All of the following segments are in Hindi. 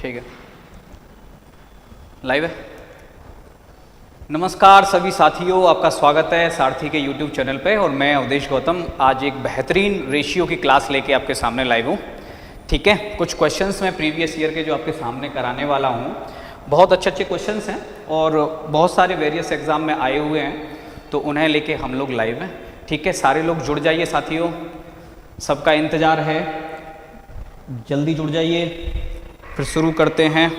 ठीक है, लाइव है। नमस्कार सभी साथियों, आपका स्वागत है सारथी के यूट्यूब चैनल पे। और मैं अवधेश गौतम आज एक बेहतरीन रेशियो की क्लास लेके आपके सामने लाइव हूँ। ठीक है, कुछ क्वेश्चंस मैं प्रीवियस ईयर के जो आपके सामने कराने वाला हूँ। बहुत अच्छे अच्छे क्वेश्चंस हैं और बहुत सारे वेरियस एग्जाम में आए हुए हैं, तो उन्हें लेके हम लोग लाइव हैं। ठीक है, सारे लोग जुड़ जाइए साथियों, सबका इंतज़ार है, जल्दी जुड़ जाइए। फिर शुरू करते हैं।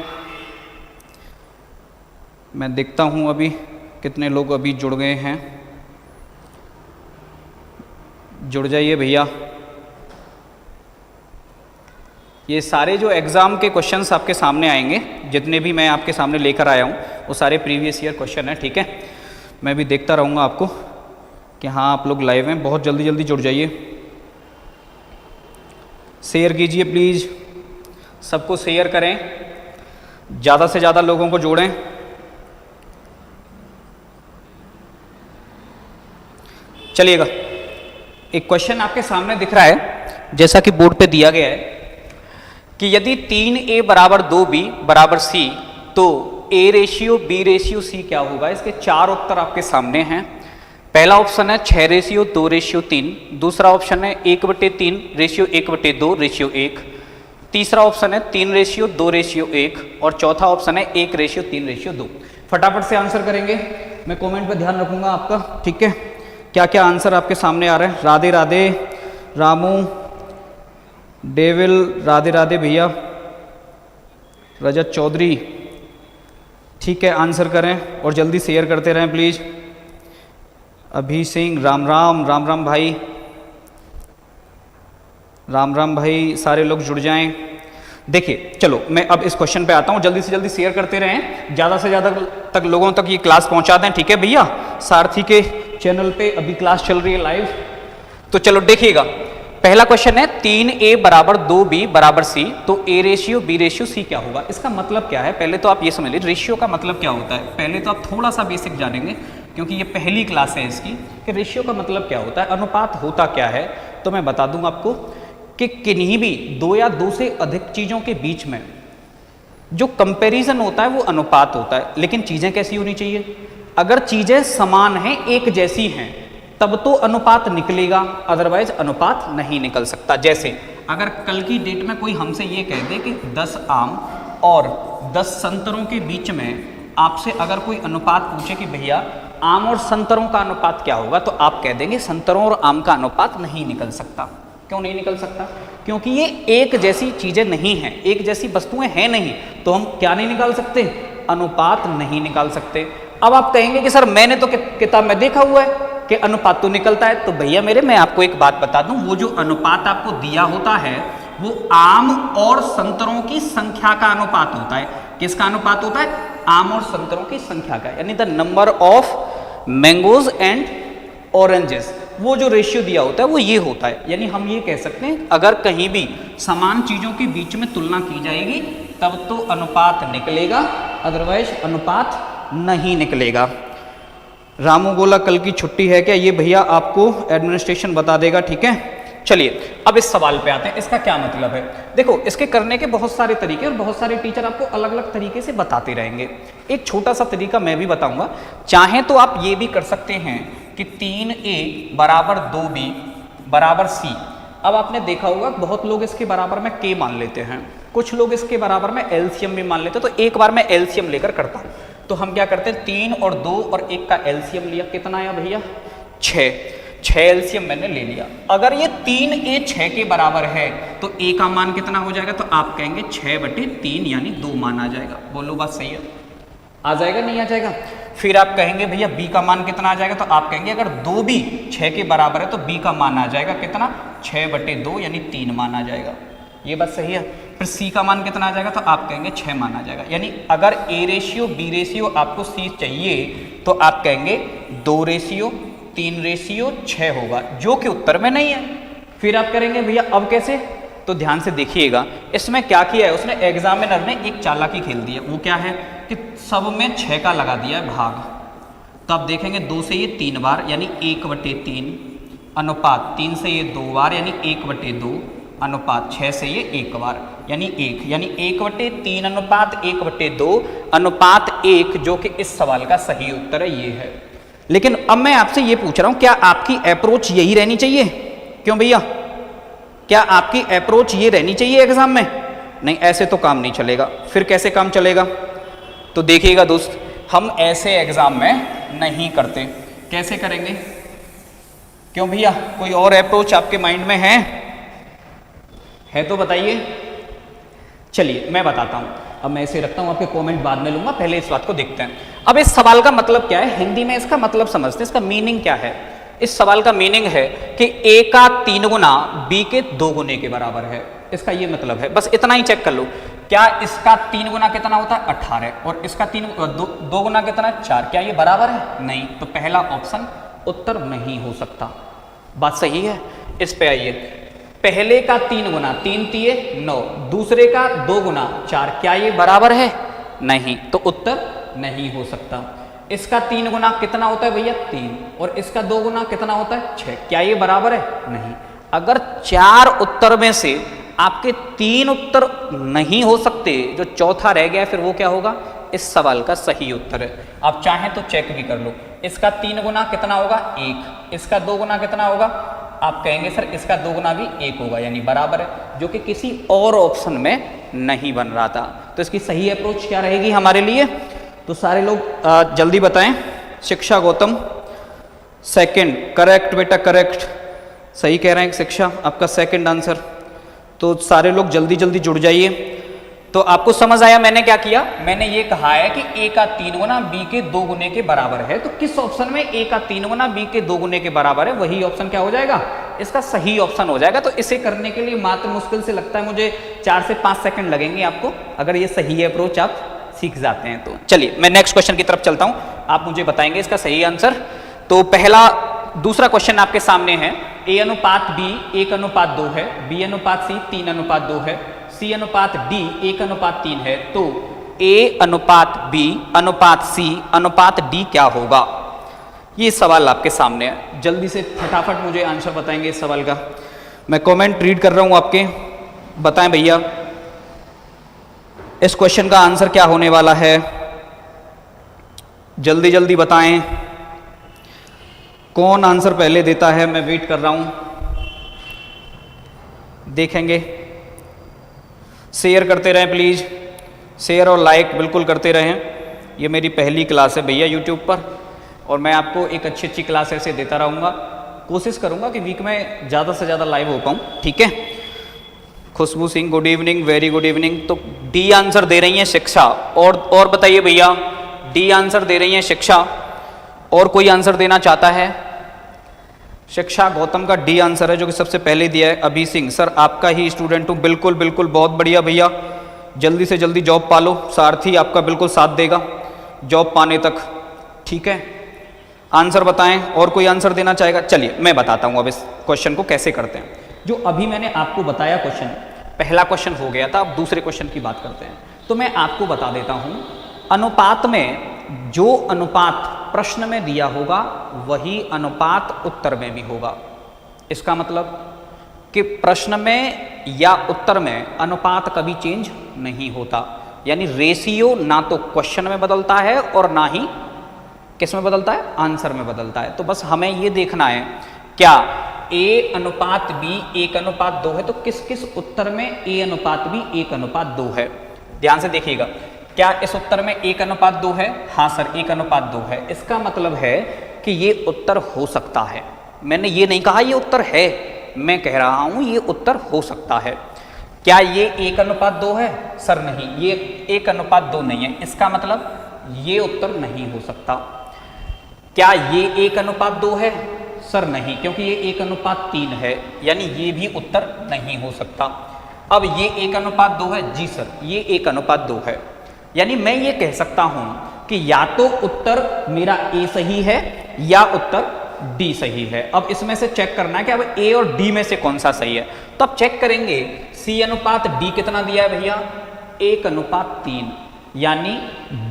मैं देखता हूँ अभी कितने लोग अभी जुड़ गए हैं। जुड़ जाइए भैया। ये सारे जो एग्ज़ाम के क्वेश्चंस आपके सामने आएंगे, जितने भी मैं आपके सामने लेकर आया हूँ, वो सारे प्रीवियस ईयर क्वेश्चन हैं। ठीक है, मैं भी देखता रहूँगा आपको कि हाँ आप लोग लाइव हैं। बहुत जल्दी जल्दी जुड़ जाइए, शेयर कीजिए प्लीज़, सबको शेयर करें, ज़्यादा से ज़्यादा लोगों को जोड़ें। चलिएगा, एक क्वेश्चन आपके सामने दिख रहा है, जैसा कि बोर्ड पे दिया गया है कि यदि 3a बराबर 2b बराबर c, तो a ratio b ratio c क्या होगा। इसके चार उत्तर आपके सामने हैं। पहला ऑप्शन है 6 रेशियो 2 रेशियो 3, दूसरा ऑप्शन है 1/3 रेशियो 1/2 रेशियो 1, तीसरा ऑप्शन है 3 रेशियो 2 रेशियो 1 और चौथा ऑप्शन है 1 रेशियो 3 रेशियो 2। फटाफट से आंसर करेंगे, मैं कमेंट पे ध्यान रखूंगा आपका। ठीक है, क्या क्या आंसर आपके सामने आ रहे हैं। राधे राधे रामू, डेविल, राधे राधे भैया, रजत चौधरी। ठीक है, आंसर करें और जल्दी शेयर करते रहें प्लीज़। अभी सिंह, राम राम, राम राम भाई, राम राम भाई, सारे लोग जुड़ जाएं। देखिए चलो मैं अब इस क्वेश्चन पे आता हूँ, जल्दी से जल्दी शेयर करते रहें, ज़्यादा से ज़्यादा तक लोगों तक ये क्लास पहुँचा दें। ठीक है भैया, सारथी के चैनल पे अभी क्लास चल रही है लाइव। तो चलो देखिएगा, पहला क्वेश्चन है 3a बराबर 2b बराबर c, तो a ratio b ratio c क्या होगा। इसका मतलब क्या है, पहले तो आप ये समझ लीजिए रेशियो का मतलब क्या होता है। पहले तो आप थोड़ा सा बेसिक जानेंगे, क्योंकि ये पहली क्लास है इसकी, कि रेशियो का मतलब क्या होता है, अनुपात होता क्या है। तो मैं बता दूं आपको कि किन्हीं भी दो या दो से अधिक चीज़ों के बीच में जो कंपैरिजन होता है वो अनुपात होता है। लेकिन चीज़ें कैसी होनी चाहिए, अगर चीज़ें समान हैं, एक जैसी हैं, तब तो अनुपात निकलेगा, अदरवाइज अनुपात नहीं निकल सकता। जैसे अगर कल की डेट में कोई हमसे ये कह दे कि 10 आम और 10 संतरों के बीच में आपसे अगर कोई अनुपात पूछे कि भैया आम और संतरों का अनुपात क्या होगा, तो आप कह देंगे संतरों और आम का अनुपात नहीं निकल सकता। क्यों नहीं निकल सकता, क्योंकि ये एक जैसी चीज़ें नहीं हैं, एक जैसी वस्तुएं हैं नहीं, तो हम क्या नहीं निकाल सकते, अनुपात नहीं निकाल सकते। अब आप कहेंगे कि सर मैंने तो किताब में देखा हुआ है कि अनुपात तो निकलता है। तो भैया मेरे, मैं आपको एक बात बता दूं, वो जो अनुपात आपको दिया होता है वो आम और संतरों की संख्या का अनुपात होता है। किसका अनुपात होता है, आम और संतरों की संख्या का, यानी the number of mangoes and oranges. वो जो रेशियो दिया होता है वो ये होता है। यानी हम ये कह सकते हैं अगर कहीं भी समान चीजों के बीच में तुलना की जाएगी तब तो अनुपात निकलेगा, अदरवाइज अनुपात नहीं निकलेगा। रामू गोला कल की छुट्टी है क्या, ये भैया आपको एडमिनिस्ट्रेशन बता देगा। ठीक है, चलिए अब इस सवाल पे आते हैं, इसका क्या मतलब है। देखो, इसके करने के बहुत सारे तरीके और बहुत सारे टीचर आपको अलग अलग तरीके से बताते रहेंगे। एक छोटा सा तरीका मैं भी बताऊंगा, चाहें तो आप ये भी कर सकते हैं कि 3a बराबर 2b बराबर c। अब आपने देखा होगा बहुत लोग इसके बराबर में k मान लेते हैं, कुछ लोग इसके बराबर में एलसीएम भी मान लेते हैं। तो एक बार मैं एलसीएम लेकर करता हूँ। तो हम क्या करते हैं, 3 और 2 और 1 का एलसीएम लिया, कितना आया भैया 6 एलसीएम मैंने ले लिया। अगर ये 3a 6 के बराबर है तो a का मान कितना हो जाएगा, तो आप कहेंगे 6/3 यानी 2 मान आ जाएगा। बोलो बात सही है, आ जाएगा नहीं आ जाएगा। फिर आप कहेंगे भैया b का मान कितना आ जाएगा, तो आप कहेंगे अगर 2b 6 के बराबर है तो b का मान आ जाएगा कितना, 6/2 यानी 3 मान आ जाएगा। ये बात सही है। फिर c का मान कितना आ जाएगा, तो आप कहेंगे 6 मान आ जाएगा। यानी अगर a रेशियो b रेशियो आपको c चाहिए तो आप कहेंगे 2 रेशियो 3 रेशियो 6 होगा, जो कि उत्तर में नहीं है। फिर आप करेंगे भैया अब कैसे, तो ध्यान से देखिएगा, इसमें क्या किया है उसने, एग्जामिनर ने एक चालाकी खेल दी है। वो क्या है कि सब में 6 का लगा दिया है भाग। तो आप देखेंगे 2 से ये 3 बार यानी 1/3, अनुपात 3 से ये 2 बार यानी 1/2, अनुपात 6 से ये 1 बार यानी 1, यानी 1/3 अनुपात 1/2 अनुपात 1, जो कि इस सवाल का सही उत्तर है, ये है। लेकिन अब मैं आपसे ये पूछ रहा हूं, क्या आपकी अप्रोच यही रहनी चाहिए? क्यों भैया, क्या आपकी अप्रोच ये रहनी चाहिए एग्जाम में? नहीं, ऐसे तो काम नहीं चलेगा। फिर कैसे काम चलेगा? तो देखिएगा दोस्त, हम ऐसे एग्जाम में नहीं करते। कैसे करेंगे? क्यों भैया, कोई और अप्रोच आपके माइंड में है तो बताइए। चलिए मैं बताता हूं। अब मैं इसे रखता हूं, आपके कमेंट बाद में लूंगा, पहले इस बात को देखते हैं। अब इस सवाल का मतलब क्या है, हिंदी में इसका मतलब समझते हैं, इसका मीनिंग क्या है। इस सवाल का मीनिंग है कि a का 3 गुना b के 2 गुने के बराबर है, इसका ये मतलब है। बस इतना ही चेक कर लो, क्या इसका 3 गुना कितना होता है? 18, और इसका 2 गुना कितना है? 4। क्या ये बराबर है? नहीं। तो पहला ऑप्शन उत्तर नहीं हो सकता। बात सही है? इस पे आइए, पहले का 3 गुना 3 तिये 9, दूसरे का 2 गुना 4, क्या ये बराबर है? नहीं। तो उत्तर नहीं हो सकता। इसका 3 गुना कितना होता है भैया? 3, और इसका 2 गुना कितना होता है? 6, क्या ये बराबर है? नहीं। अगर 4 उत्तर में से आपके 3 उत्तर नहीं हो सकते, जो चौथा रह गया फिर वो क्या होगा? इस सवाल का सही उत्तर है। आप चाहें तो चेक भी कर लो, इसका 3 गुना कितना होगा? 1, इसका 2 गुना कितना होगा? आप कहेंगे सर इसका 2 गुना भी 1 होगा, यानी बराबर है, जो कि किसी और ऑप्शन में नहीं बन रहा था। तो इसकी सही अप्रोच क्या रहेगी हमारे लिए? तो सारे लोग जल्दी बताएं। शिक्षा गौतम सेकंड, करेक्ट बेटा, करेक्ट, सही कह रहे हैं शिक्षा, आपका सेकंड आंसर। तो सारे लोग जल्दी जल्दी जुड़ जाइए। तो आपको समझ आया मैंने क्या किया? मैंने ये कहा है कि a का 3 गुना b के 2 गुने के बराबर है। तो किस ऑप्शन में a का 3 गुना b के 2 गुने के बराबर है, वही ऑप्शन क्या हो जाएगा? इसका सही ऑप्शन हो जाएगा। तो इसे करने के लिए मात्र मुश्किल से लगता है मुझे 4 से 5 सेकंड लगेंगे आपको, अगर ये सही अप्रोच आप सीख जाते हैं तो। चलिए मैं नेक्स्ट क्वेश्चन की तरफ चलता हूं, आप मुझे बताएंगे इसका सही आंसर। तो दूसरा क्वेश्चन आपके सामने है, a अनुपात b 1:2 है, b अनुपात c 3:2 है, c अनुपात d 1:3 है। तो a अनुपात b अनुपात c अनुपात d क्या होगा? ये सवाल आपके सामने है। जल्दी से फटाफट मुझे आंसर बताएंगे इस सवाल का। मैं कमेंट रीड कर रहा हूं आपके, बताएं भैया इस क्वेश्चन का आंसर क्या होने वाला है, जल्दी जल्दी बताएं। कौन आंसर पहले देता है? मैं वेट कर रहा हूं, देखेंगे। शेयर करते रहें प्लीज़, शेयर और लाइक बिल्कुल करते रहें। ये मेरी पहली क्लास है भैया यूट्यूब पर, और मैं आपको एक अच्छी अच्छी क्लास ऐसे देता रहूँगा। कोशिश करूँगा कि वीक में ज़्यादा से ज़्यादा लाइव हो पाऊँ, ठीक है। Khushboo Singh good evening, very good evening. तो डी आंसर दे रही हैं शिक्षा, और बताइए भैया, डी आंसर दे रही हैं शिक्षा, और कोई आंसर देना चाहता है? शिक्षा गौतम का डी आंसर है, जो कि सबसे पहले दिया है। अभी सिंह सर आपका ही स्टूडेंट हूँ, बिल्कुल बिल्कुल, बहुत बढ़िया भैया, जल्दी से जल्दी जॉब पा लो, सारथी आपका बिल्कुल साथ देगा जॉब पाने तक, ठीक है। आंसर बताएं, और कोई आंसर देना चाहेगा? चलिए मैं बताता हूँ अब इस क्वेश्चन को कैसे करते हैं। जो अभी मैंने आपको बताया क्वेश्चन, पहला क्वेश्चन हो गया था, अब दूसरे क्वेश्चन की बात करते हैं। तो मैं आपको बता देता हूँ, अनुपात में जो अनुपात प्रश्न में दिया होगा वही अनुपात उत्तर में भी होगा। इसका मतलब कि प्रश्न में या उत्तर में अनुपात कभी चेंज नहीं होता, यानी रेशियो ना तो क्वेश्चन में बदलता है और ना ही किस में बदलता है? आंसर में बदलता है। तो बस हमें ये देखना है, क्या a अनुपात b 1:2 है, तो किस किस उत्तर में a अनुपात b 1:2 है। ध्यान से देखिएगा, क्या इस उत्तर में 1:2 है? हाँ सर 1:2 है। इसका मतलब है कि ये उत्तर हो सकता है। मैंने ये नहीं कहा ये उत्तर है, मैं कह रहा हूं ये उत्तर हो सकता है। क्या ये 1:2 है? सर नहीं, ये 1:2 नहीं है। इसका मतलब ये उत्तर नहीं हो सकता। क्या ये 1:2 है? सर नहीं, क्योंकि ये 1:3 है, यानी ये भी उत्तर नहीं हो सकता। अब ये 1:2 है? जी सर ये 1:2 है। यानी मैं ये कह सकता हूं कि या तो उत्तर मेरा ए सही है या उत्तर डी सही है। अब इसमें से चेक करना है कि अब ए और डी में से कौन सा सही है। तो अब चेक करेंगे, सी अनुपात डी कितना दिया है भैया? 1:3, यानी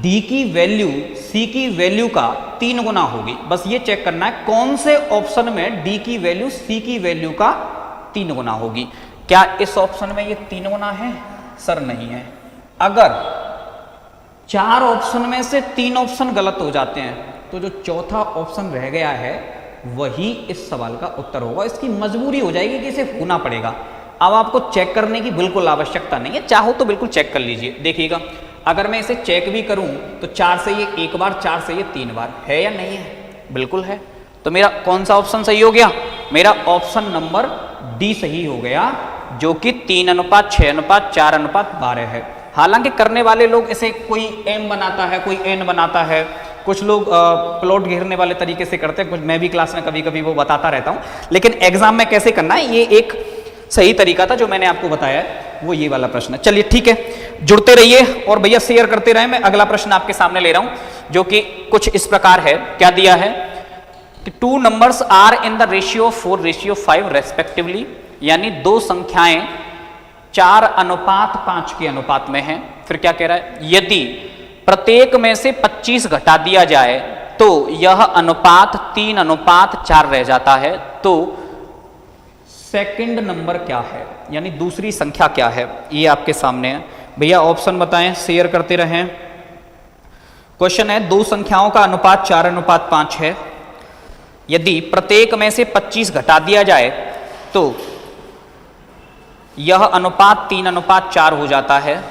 डी की वैल्यू सी की वैल्यू का 3 गुना होगी। बस ये चेक करना है कौन से ऑप्शन में डी की वैल्यू सी की वैल्यू का 3 गुना होगी। क्या इस ऑप्शन में ये 3 गुना है? सर नहीं है। अगर 4 ऑप्शन में से 3 ऑप्शन गलत हो जाते हैं तो जो चौथा ऑप्शन रह गया है वही इस सवाल का उत्तर होगा। इसकी मजबूरी हो जाएगी कि इसे होना पड़ेगा। अब आपको चेक करने की बिल्कुल आवश्यकता नहीं है, चाहो तो बिल्कुल चेक कर लीजिए। देखिएगा, अगर मैं इसे चेक भी करूं तो 4 से ये 1 बार, 4 से ये 3 बार, है या नहीं है? बिल्कुल है। तो मेरा कौन सा ऑप्शन सही हो गया? मेरा ऑप्शन नंबर डी सही हो गया, जो कि 3:6:4:12 है। हालांकि करने वाले लोग इसे कोई एम बनाता है, कोई एन बनाता है, कुछ लोग प्लॉट घेरने वाले तरीके से करते हैं, कुछ मैं भी क्लास में कभी कभी वो बताता रहता हूं। लेकिन एग्जाम में कैसे करना है, ये एक सही तरीका था जो मैंने आपको बताया है, वो ये वाला प्रश्न है। चलिए ठीक है, जुड़ते रहिए और भैया शेयर करते रहे। मैं अगला प्रश्न आपके सामने ले रहा हूं, जो कि कुछ इस प्रकार है। क्या दिया है कि 2 numbers are in the ratio 4:5 respectively, यानी 2 संख्याएं 4:5 के अनुपात में हैं। फिर क्या कह रहा है? यदि प्रत्येक में से 25 घटा दिया जाए तो यह अनुपात 3:4 रह जाता है। तो सेकंड नंबर क्या है, यानी दूसरी संख्या क्या है, ये आपके सामने है। भैया ऑप्शन बताएं, शेयर करते रहें। क्वेश्चन है, 2 संख्याओं का अनुपात 4:5 है। यदि प्रत्येक में से 25 घटा दिया जाए तो यह अनुपात 3:4 हो जाता है।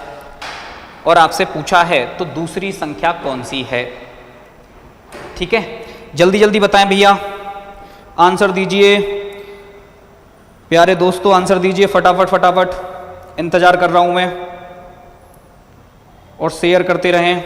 और आपसे पूछा है तो दूसरी संख्या कौन सी है? ठीक है, जल्दी जल्दी बताएं भैया, आंसर दीजिए प्यारे दोस्तों, आंसर दीजिए फटाफट फटाफट, इंतजार कर रहा हूं मैं। और शेयर करते रहें।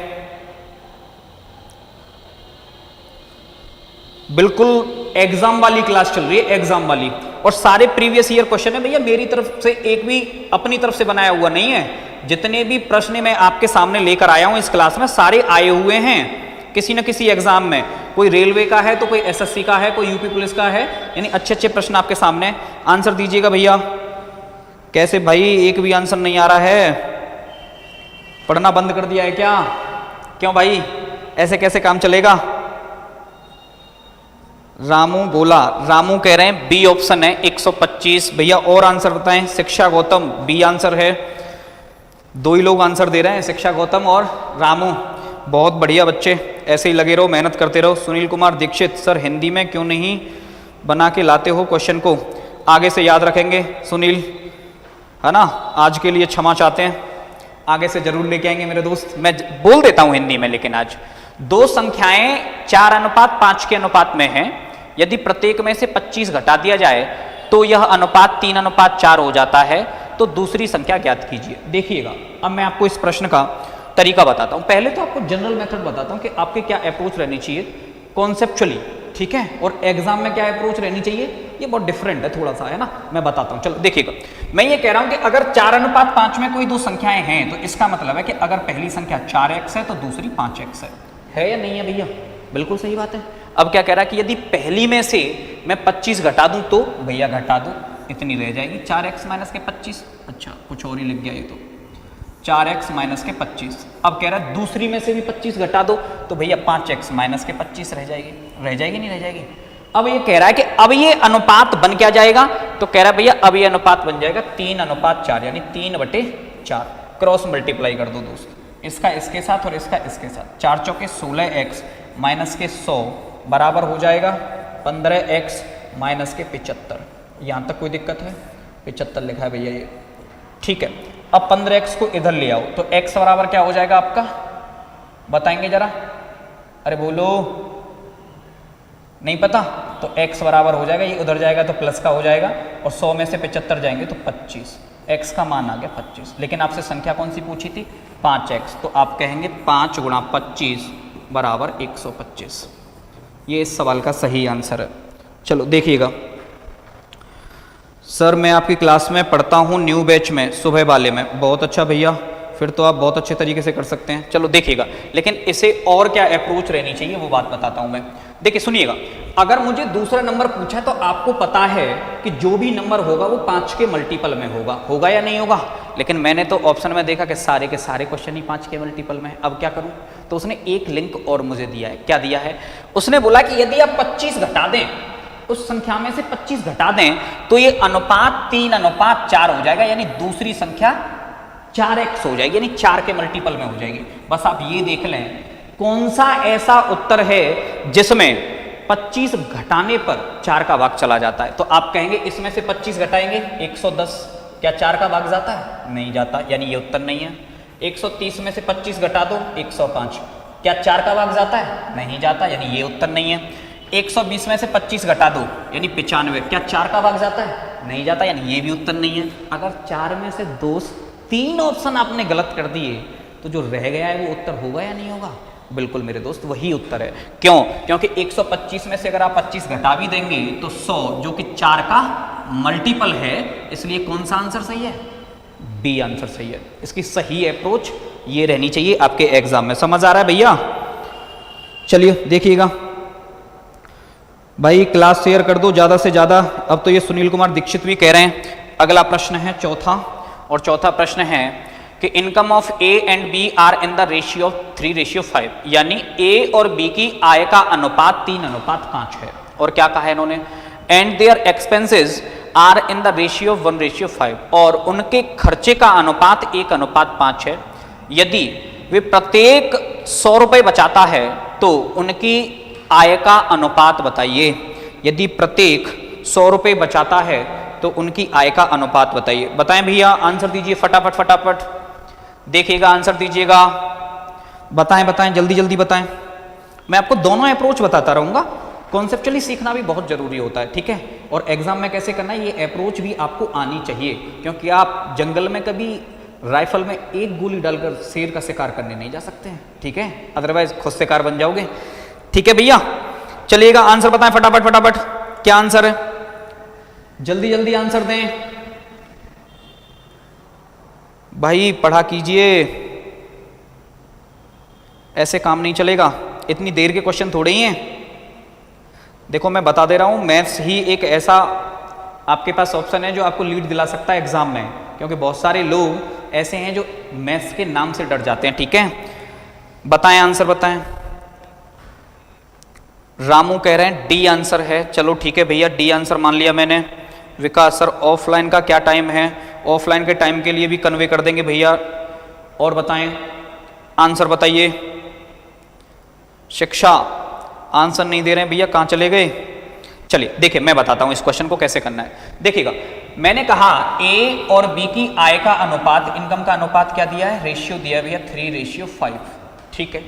बिल्कुल एग्जाम वाली क्लास चल रही है, एग्जाम वाली, और सारे प्रीवियस ईयर क्वेश्चन है भैया, मेरी तरफ से एक भी अपनी तरफ से बनाया हुआ नहीं है। जितने भी प्रश्न मैं आपके सामने लेकर आया हूं इस क्लास में, सारे आए हुए हैं किसी न किसी एग्जाम में। कोई रेलवे का है तो कोई एसएससी का है, कोई यूपी पुलिस का है, यानी अच्छे अच्छे प्रश्न आपके सामने। आंसर दीजिएगा भैया। कैसे भाई, एक भी आंसर नहीं आ रहा है? पढ़ना बंद कर दिया है क्या? क्यों भाई, ऐसे कैसे काम चलेगा? रामू बोला, रामू कह रहे हैं बी ऑप्शन है 125। भैया और आंसर बताएं। शिक्षा गौतम, बी आंसर है। 2 ही लोग आंसर दे रहे हैं, शिक्षा गौतम और रामू। बहुत बढ़िया बच्चे, ऐसे ही लगे रहो, मेहनत करते रहो। सुनील कुमार दीक्षित, सर हिंदी में क्यों नहीं बना के लाते हो क्वेश्चन को? आगे से याद रखेंगे सुनील, है ना। आज के लिए क्षमा चाहते हैं, आगे से जरूर लेके आएंगे मेरे दोस्त। मैं बोल देता हूं हिंदी में, लेकिन आज 2 संख्याएं 4:5 के अनुपात में हैं। यदि प्रत्येक में से 25 घटा दिया जाए तो यह अनुपात 3:4 हो जाता है। तो दूसरी संख्या ज्ञात कीजिए। देखिएगा, अब मैं आपको इस प्रश्न का तरीका बताता हूं। पहले तो आपको जनरल मेथड बताता हूं कि आपके क्या अप्रोच रहनी चाहिए कॉन्सेप्चुअली, ठीक है, और एग्जाम में क्या अप्रोच रहनी चाहिए, ये बहुत डिफरेंट है थोड़ा सा, है ना। मैं बताता हूं, चलो देखिएगा। मैं ये कह रहा हूं कि अगर 4:5 में कोई 2 संख्याएं हैं तो इसका मतलब है कि अगर पहली संख्या 4x है तो दूसरी 5x है या नहीं है भैया? बिल्कुल सही बात है। अब क्या कह रहा है कि यदि पहली में से मैं 25 घटा दूं तो भैया घटा दो, इतनी रह जाएगी 4x माइनस के 25। अच्छा, कुछ और ही लिख गया ये तो, 4x माइनस के 25। अब कह रहा है दूसरी में से भी 25 घटा दो तो भैया 5x माइनस के 25 रह जाएगी। रह जाएगी नहीं रह जाएगी? अब ये कह रहा है कि अब ये अनुपात बन क्या जाएगा, तो कह रहा है भैया अब ये अनुपात बन जाएगा 3:4, यानी 3/4। क्रॉस मल्टीप्लाई कर दो दोस्त, इसका इसके साथ और इसका इसके साथ। 4 चौके 16x माइनस के 100 बराबर हो जाएगा 15x माइनस के 75। यहाँ तक कोई दिक्कत है? 75 लिखा है भैया ये, ठीक है। अब 15x को इधर ले आओ तो x बराबर क्या हो जाएगा आपका, बताएंगे जरा? अरे बोलो, नहीं पता? तो x बराबर हो जाएगा, ये उधर जाएगा तो प्लस का हो जाएगा, और 100 में से 75 जाएंगे तो 25। x का मान आ गया 25। लेकिन आपसे संख्या कौन सी पूछी थी? 5x। तो आप कहेंगे 5 × 25 बराबर 125। ये इस सवाल का सही आंसर है। चलो देखिएगा, सर मैं आपकी क्लास में पढ़ता हूँ न्यू बैच में, सुबह वाले में। बहुत अच्छा भैया, फिर तो आप बहुत अच्छे तरीके से कर सकते हैं। चलो देखिएगा, लेकिन इसे और क्या अप्रोच रहनी चाहिए वो बात बताता हूँ मैं। देखिए सुनिएगा, अगर मुझे दूसरा नंबर पूछा तो आपको पता है कि जो भी नंबर होगा वो 5 के मल्टीपल में होगा या नहीं होगा? लेकिन मैंने तो ऑप्शन में देखा कि सारे के सारे क्वेश्चन ही 5 के मल्टीपल में है। अब क्या करूं? तो उसने एक लिंक और मुझे दिया है। क्या दिया है? उसने बोला कि यदि आप 25 घटा दें उस संख्या में से 25 घटा दें तो ये अनुपात 3:4 हो जाएगा, यानी दूसरी संख्या 4x हो जाएगी, यानी 4 के मल्टीपल में हो जाएगी। बस आप ये देख लें कौन सा ऐसा उत्तर है जिसमें 25 घटाने पर 4 का भाग चला जाता है। तो आप कहेंगे इसमें से 25 घटाएंगे 110, क्या 4 का भाग जाता है? नहीं जाता, यानी ये उत्तर नहीं है। 130 में से 25 घटा दो 105, क्या 4 का भाग जाता है? नहीं जाता, यानी ये उत्तर नहीं है। 120 में से 25 घटा दो यानी 95, क्या 4 का भाग जाता है? नहीं जाता, यानी ये भी उत्तर नहीं है। अगर 4 में से 3 ऑप्शन आपने गलत कर दिए तो जो रह गया है वो उत्तर होगा या नहीं होगा? बिल्कुल मेरे दोस्त वही उत्तर है। क्यों? क्योंकि 125 में से अगर आप 25 घटा भी देंगे तो 100 जो कि 4 का मल्टीपल है, इसलिए कौन सा आंसर सही है? बी आंसर सही है। इसकी सही अप्रोच ये रहनी चाहिए आपके एग्जाम में। समझ आ रहा है भैया? चलिए देखिएगा भाई, क्लास शेयर कर दो ज़्यादा से ज़्यादा। अब तो ये सुनील कुमार दीक्षित भी कह रहे हैं। अगला प्रश्न है चौथा, और चौथा प्रश्न है कि income of A and B are in the ratio of 3:5, यानी ए और बी की आय का अनुपात 3:5 है। और क्या कहा है इन्होंने? And their expenses are in the ratio of 1:5, और उनके खर्चे का अनुपात 1:5 है। यदि वे प्रत्येक 100 रुपये बचाता है तो उनकी आय का अनुपात बताइए। यदि प्रत्येक 100 रुपये बचाता है तो उनकी आय का अनुपात बताइए। बताएं भैया, आंसर दीजिए फटाफट फटाफट, देखिएगा आंसर दीजिएगा, बताएं बताएं जल्दी जल्दी बताएं। मैं आपको दोनों अप्रोच बताता रहूंगा, कॉन्सेप्चुअली सीखना भी बहुत जरूरी होता है, ठीक है। और एग्जाम में कैसे करना है ये अप्रोच भी आपको आनी चाहिए, क्योंकि आप जंगल में कभी राइफल में एक गोली डालकर शेर का शिकार करने नहीं जा सकते हैं, ठीक है, अदरवाइज खुद शिकार बन जाओगे। ठीक है भैया, चलिएगा आंसर बताएं फटाफट फटाफट, क्या आंसर है? जल्दी जल्दी आंसर दें भाई, पढ़ा कीजिए, ऐसे काम नहीं चलेगा। इतनी देर के क्वेश्चन थोड़े ही हैं। देखो मैं बता दे रहा हूं, मैथ्स ही एक ऐसा आपके पास ऑप्शन है जो आपको लीड दिला सकता है एग्जाम में, क्योंकि बहुत सारे लोग ऐसे हैं जो मैथ्स के नाम से डर जाते हैं, ठीक है। बताएं आंसर बताएं। रामू कह रहे हैं डी आंसर है, चलो ठीक है भैया, डी आंसर मान लिया मैंने। विकास सर ऑफलाइन का क्या टाइम है? ऑफलाइन के टाइम के लिए भी कन्वे कर देंगे भैया। और बताएं आंसर बताइए। शिक्षा आंसर नहीं दे रहे हैं भैया, कहाँ चले गए? चलिए देखिए मैं बताता हूं इस क्वेश्चन को कैसे करना है। देखिएगा मैंने कहा ए और बी की आय का अनुपात, इनकम का अनुपात क्या दिया है? रेशियो दिया भैया 3:5, ठीक है,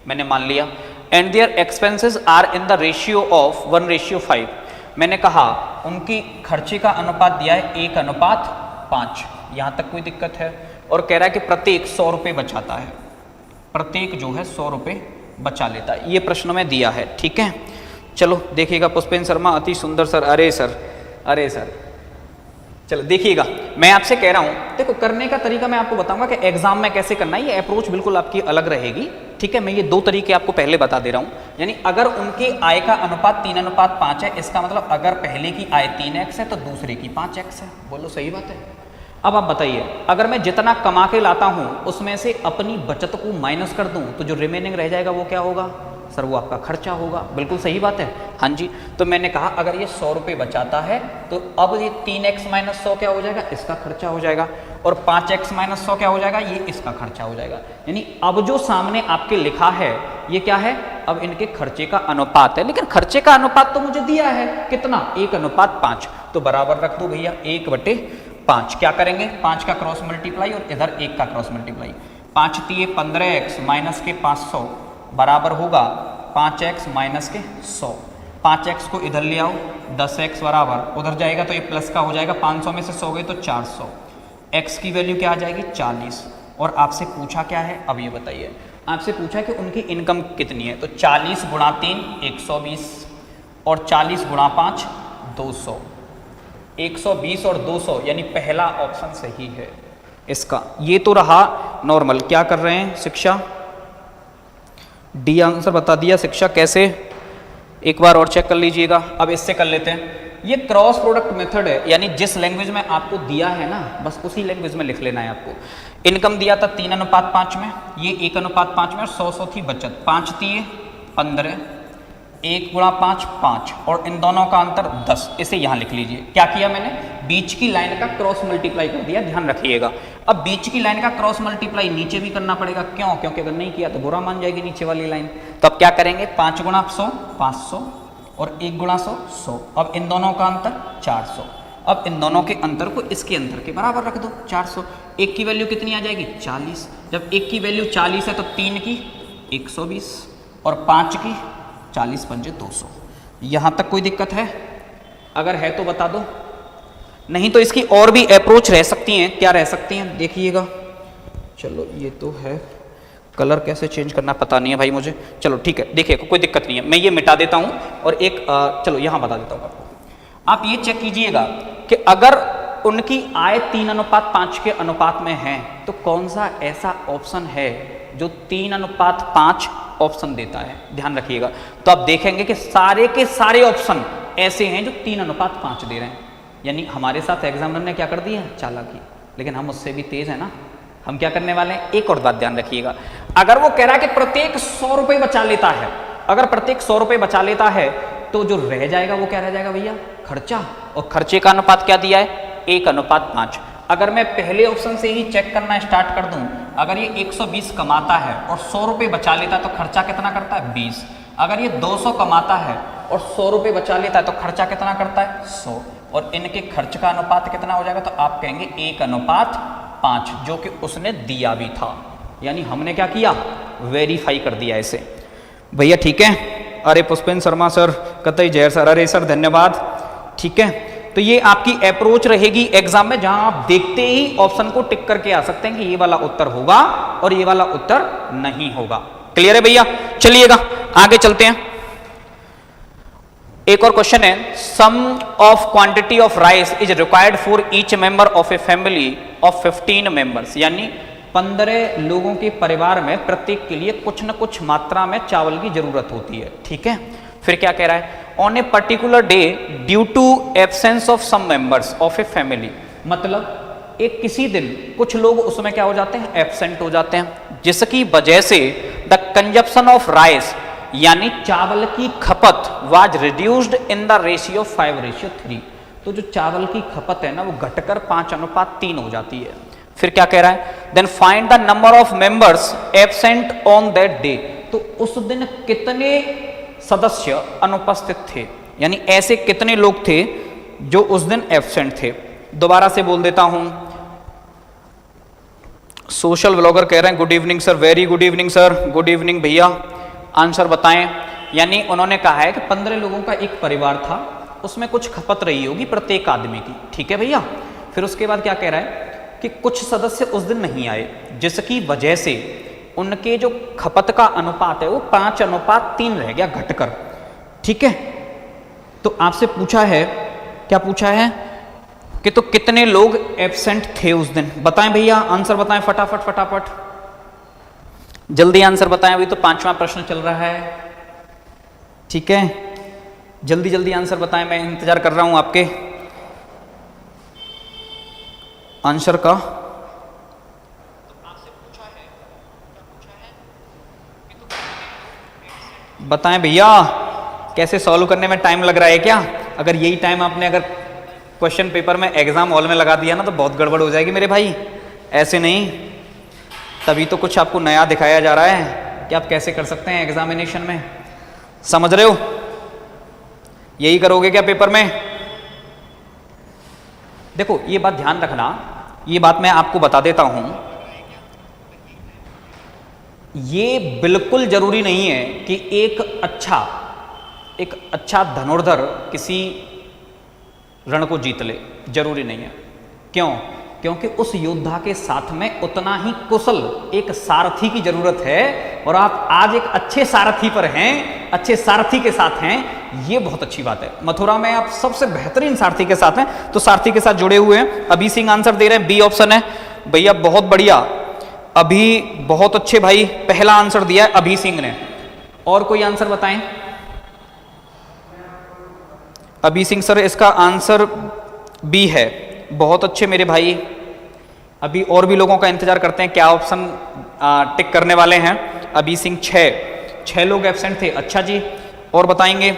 मैंने मान लिया। And their expenses are in the ratio of 1:5, मैंने कहा उनकी खर्चे का अनुपात दिया है 1:5, यहां तक कोई दिक्कत है? और कह रहा है कि प्रत्येक 100 रुपये बचाता है, प्रत्येक जो है 100 रुपये बचा लेता है, ये प्रश्न में दिया है, ठीक है। चलो देखिएगा पुष्पेन शर्मा, अति सुंदर सर, अरे सर, अरे सर, चलो देखिएगा मैं आपसे कह रहा हूं, देखो करने का तरीका मैं आपको बताऊंगा कि एग्जाम में कैसे करना है, ये अप्रोच बिल्कुल आपकी अलग रहेगी, ठीक है। मैं ये 2 तरीके आपको पहले बता दे रहा हूं। यानी अगर उनकी आय का अनुपात 3:5 है, इसका मतलब अगर पहले की आय 3x है तो दूसरे की 5x है। बोलो सही बात है? अब आप बताइए, अगर मैं जितना कमा के लाता हूं उसमें से अपनी बचत को माइनस कर दूं तो जो रिमेनिंग रह जाएगा वो क्या होगा? सर वो आपका खर्चा होगा। बिल्कुल सही बात है, हाँ जी। तो मैंने कहा अगर ये 100 रुपये बचाता है तो अब ये 3x - 100 क्या हो जाएगा? इसका खर्चा हो जाएगा। और 5x - 100 क्या हो जाएगा? ये इसका खर्चा हो जाएगा। यानी अब जो सामने आपके लिखा है ये क्या है? अब इनके खर्चे का अनुपात है, लेकिन खर्चे का अनुपात तो मुझे दिया है कितना? 1:5, तो बराबर रख दो भैया 1/5। क्या करेंगे? 5 का क्रॉस मल्टीप्लाई और इधर 1 का क्रॉस मल्टीप्लाई। 5 × 15x माइनस के 500 बराबर होगा 5x माइनस के 100। 5x को इधर ले आओ, 10x बराबर उधर जाएगा तो ये प्लस का हो जाएगा, 500 में से 100 गए तो 400। x की वैल्यू क्या आ जाएगी? 40। और आपसे पूछा क्या है? अब ये बताइए, आपसे पूछा है कि उनकी इनकम कितनी है, तो 40 × 3 120 और 40 × 5 200। 120 और 200 यानी पहला ऑप्शन सही है इसका। ये तो रहा नॉर्मल। क्या कर रहे हैं शिक्षा? डी आंसर बता दिया शिक्षा। कैसे? एक बार और चेक कर लीजिएगा। अब इससे कर लेते हैं। ये क्रॉस प्रोडक्ट मेथड है, यानी जिस लैंग्वेज में आपको दिया है ना बस उसी लैंग्वेज में लिख लेना है आपको। इनकम दिया था 3:5 में, ये 1:5 में, और 100 थी बचत। 5 दिए 15, 1 गुणा 5 5 और इन दोनों का अंतर 10, इसे यहाँ लिख लीजिए। क्या किया मैंने, बीच की लाइन का क्रॉस मल्टीप्लाई कर दिया, ध्यान रखिएगा। अब बीच की लाइन का क्रॉस मल्टीप्लाई नीचे भी करना पड़ेगा, क्यों, क्योंकि अगर नहीं किया तो बुरा मान जाएगी नीचे वाली लाइन। तो अब क्या करेंगे, 5 गुणा 100 500 और 1 गुणा 100 100। अब इन दोनों का अंतर 400। अब इन दोनों के अंतर को इसके अंतर के बराबर रख दो 400। 1 की वैल्यू कितनी आ जाएगी 40। जब 1 की वैल्यू 40 है तो 3 की 120 और 5 की 40 पंजे 200। यहाँ तक कोई दिक्कत है? अगर है तो बता दो, नहीं तो इसकी और भी अप्रोच रह सकती हैं। क्या रह सकती हैं देखिएगा। चलो ये तो है, कलर कैसे चेंज करना पता नहीं है भाई मुझे। चलो ठीक है, देखिए कोई दिक्कत नहीं है, मैं ये मिटा देता हूँ और एक चलो यहाँ बता देता हूँ आपको। आप ये चेक कीजिएगा कि अगर उनकी आय 3:5 के अनुपात में है तो कौन सा ऐसा ऑप्शन है जो 3:5 ऑप्शन देता है। ध्यान रखिएगा। तो आप देखेंगे कि सारे के सारे ऑप्शन ऐसे हैं जो 3:5 दे रहे हैं। यानी हमारे साथ एग्जामिनर ने क्या कर दिया है, चालाकी। लेकिन हम उससे भी तेज है ना। हम क्या करने वाले हैं, एक और बात ध्यान रखिएगा। अगर वो कह रहा है कि प्रत्येक 100 रुपये बचा लेता है, अगर प्रत्येक 100 रुपये बचा लेता है तो जो रह जाएगा वो क्या रह जाएगा भैया, खर्चा। और खर्चे का अनुपात क्या दिया है, 1:5। अगर मैं पहले ऑप्शन से ही चेक करना स्टार्ट कर दूं, अगर ये 120 कमाता है और 100 रुपये बचा लेता है तो खर्चा कितना करता है, 20। अगर ये 200 कमाता है और 100 रुपये बचा लेता है तो खर्चा कितना करता है, 100। और इनके खर्च का अनुपात कितना हो जाएगा, तो आप कहेंगे 1:5, जो कि उसने दिया भी था। यानी हमने क्या किया, वेरीफाई कर दिया इसे। भैया ठीक है, अरे पुष्पेंद्र शर्मा सर, कतई जहर सर, अरे सर धन्यवाद। ठीक है, तो ये आपकी अप्रोच रहेगी एग्जाम में, जहां आप देखते ही ऑप्शन को टिक करके आ सकते हैं कि ये वाला उत्तर होगा और ये वाला उत्तर नहीं होगा। क्लियर है भैया? चलिएगा आगे चलते हैं। एक और क्वेश्चन है, sum of quantity of rice is required for each member of a family of 15 members. यानी 15 लोगों के परिवार में प्रत्येक के लिए कुछ न कुछ मात्रा में चावल की जरूरत होती है। ठीक है, फिर क्या कह रहा है, on a particular day due to absence of some members of a family. मतलब एक किसी दिन कुछ लोग उसमें क्या हो जाते हैं, एब्सेंट हो जाते हैं, जिसकी वजह से द कंजप्शन ऑफ राइस, यानी चावल की खपत, was reduced in the ratio 5:3। तो जो चावल की खपत है ना वो घटकर 5:3 हो जाती है। फिर क्या कह रहा है, then find the number of members absent on that day. तो उस दिन कितने सदस्य अनुपस्थित थे, यानी ऐसे कितने लोग थे जो उस दिन एब्सेंट थे। दोबारा से बोल देता हूं, सोशल ब्लॉगर कह रहे हैं good evening sir, very good evening sir, good evening भैया, आंसर बताएं। यानी उन्होंने कहा है कि 15 लोगों का एक परिवार था, उसमें कुछ खपत रही होगी प्रत्येक आदमी की। ठीक है भैया, फिर उसके बाद क्या कह रहा है कि कुछ सदस्य उस दिन नहीं आए, जिसकी वजह से उनके जो खपत का अनुपात है वो 5:3 रह गया घटकर। ठीक है, तो आपसे पूछा है, क्या पूछा है कि तो कितने लोग एब्सेंट थे उस दिन। बताएं भैया, आंसर बताएं फटाफट फटाफट, जल्दी आंसर बताएं, अभी तो 5वां प्रश्न चल रहा है। ठीक है, जल्दी जल्दी आंसर बताएं, मैं इंतजार कर रहा हूं आपके आंसर का। बताएं भैया, कैसे सॉल्व करने में टाइम लग रहा है क्या? अगर यही टाइम आपने अगर क्वेश्चन पेपर में एग्जाम हॉल में लगा दिया ना तो बहुत गड़बड़ हो जाएगी मेरे भाई। ऐसे नहीं, तभी तो कुछ आपको नया दिखाया जा रहा है कि आप कैसे कर सकते हैं एग्जामिनेशन में। समझ रहे हो? यही करोगे क्या पेपर में? देखो ये बात ध्यान रखना, ये बात मैं आपको बता देता हूं, ये बिल्कुल जरूरी नहीं है कि एक अच्छा धनुर्धर किसी रण को जीत ले, जरूरी नहीं है। क्यों? क्योंकि उस योद्धा के साथ में उतना ही कुशल एक सारथी की जरूरत है, और आप आज एक अच्छे सारथी पर हैं, अच्छे सारथी के साथ हैं, ये बहुत अच्छी बात है। मथुरा में आप सबसे बेहतरीन सारथी के साथ हैं, तो सारथी के साथ जुड़े हुए हैं। अभी सिंह आंसर दे रहे हैं, बी ऑप्शन है भैया, बहुत बढ़िया, अभी बहुत अच्छे भाई, पहला आंसर दिया है अभी सिंह ने। और कोई आंसर बताएं? अभी सिंह सर, इसका आंसर बी है, बहुत अच्छे मेरे भाई। अभी और भी लोगों का इंतजार करते हैं, क्या ऑप्शन टिक करने वाले हैं। अभी सिंह 6 लोग एब्सेंट थे। अच्छा जी, और बताएंगे।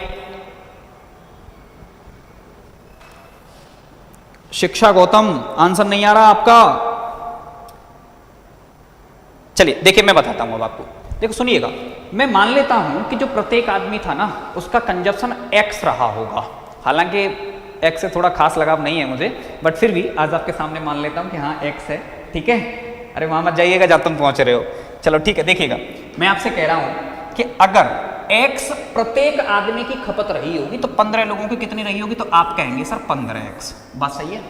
शिक्षा गौतम, आंसर नहीं आ रहा आपका। चलिए देखिए मैं बताता हूं अब आपको। देखो सुनिएगा, मैं मान लेता हूं कि जो प्रत्येक आदमी था ना उसका कंजप्शन एक्स रहा होगा। हालांकि एक्स से थोड़ा खास लगाव नहीं है मुझे, बट फिर भी आज आपके सामने मान लेता हूं कि हाँ एक्स है, ठीक है। अरे वहां मत जाइएगा जब तुम पहुंच रहे हो। चलो ठीक है, देखिएगा मैं आपसे कह रहा हूं कि अगर एक्स प्रत्येक आदमी की खपत रही होगी तो 15 लोगों की कितनी रही होगी, तो आप कहेंगे सर 15x। बात सही है,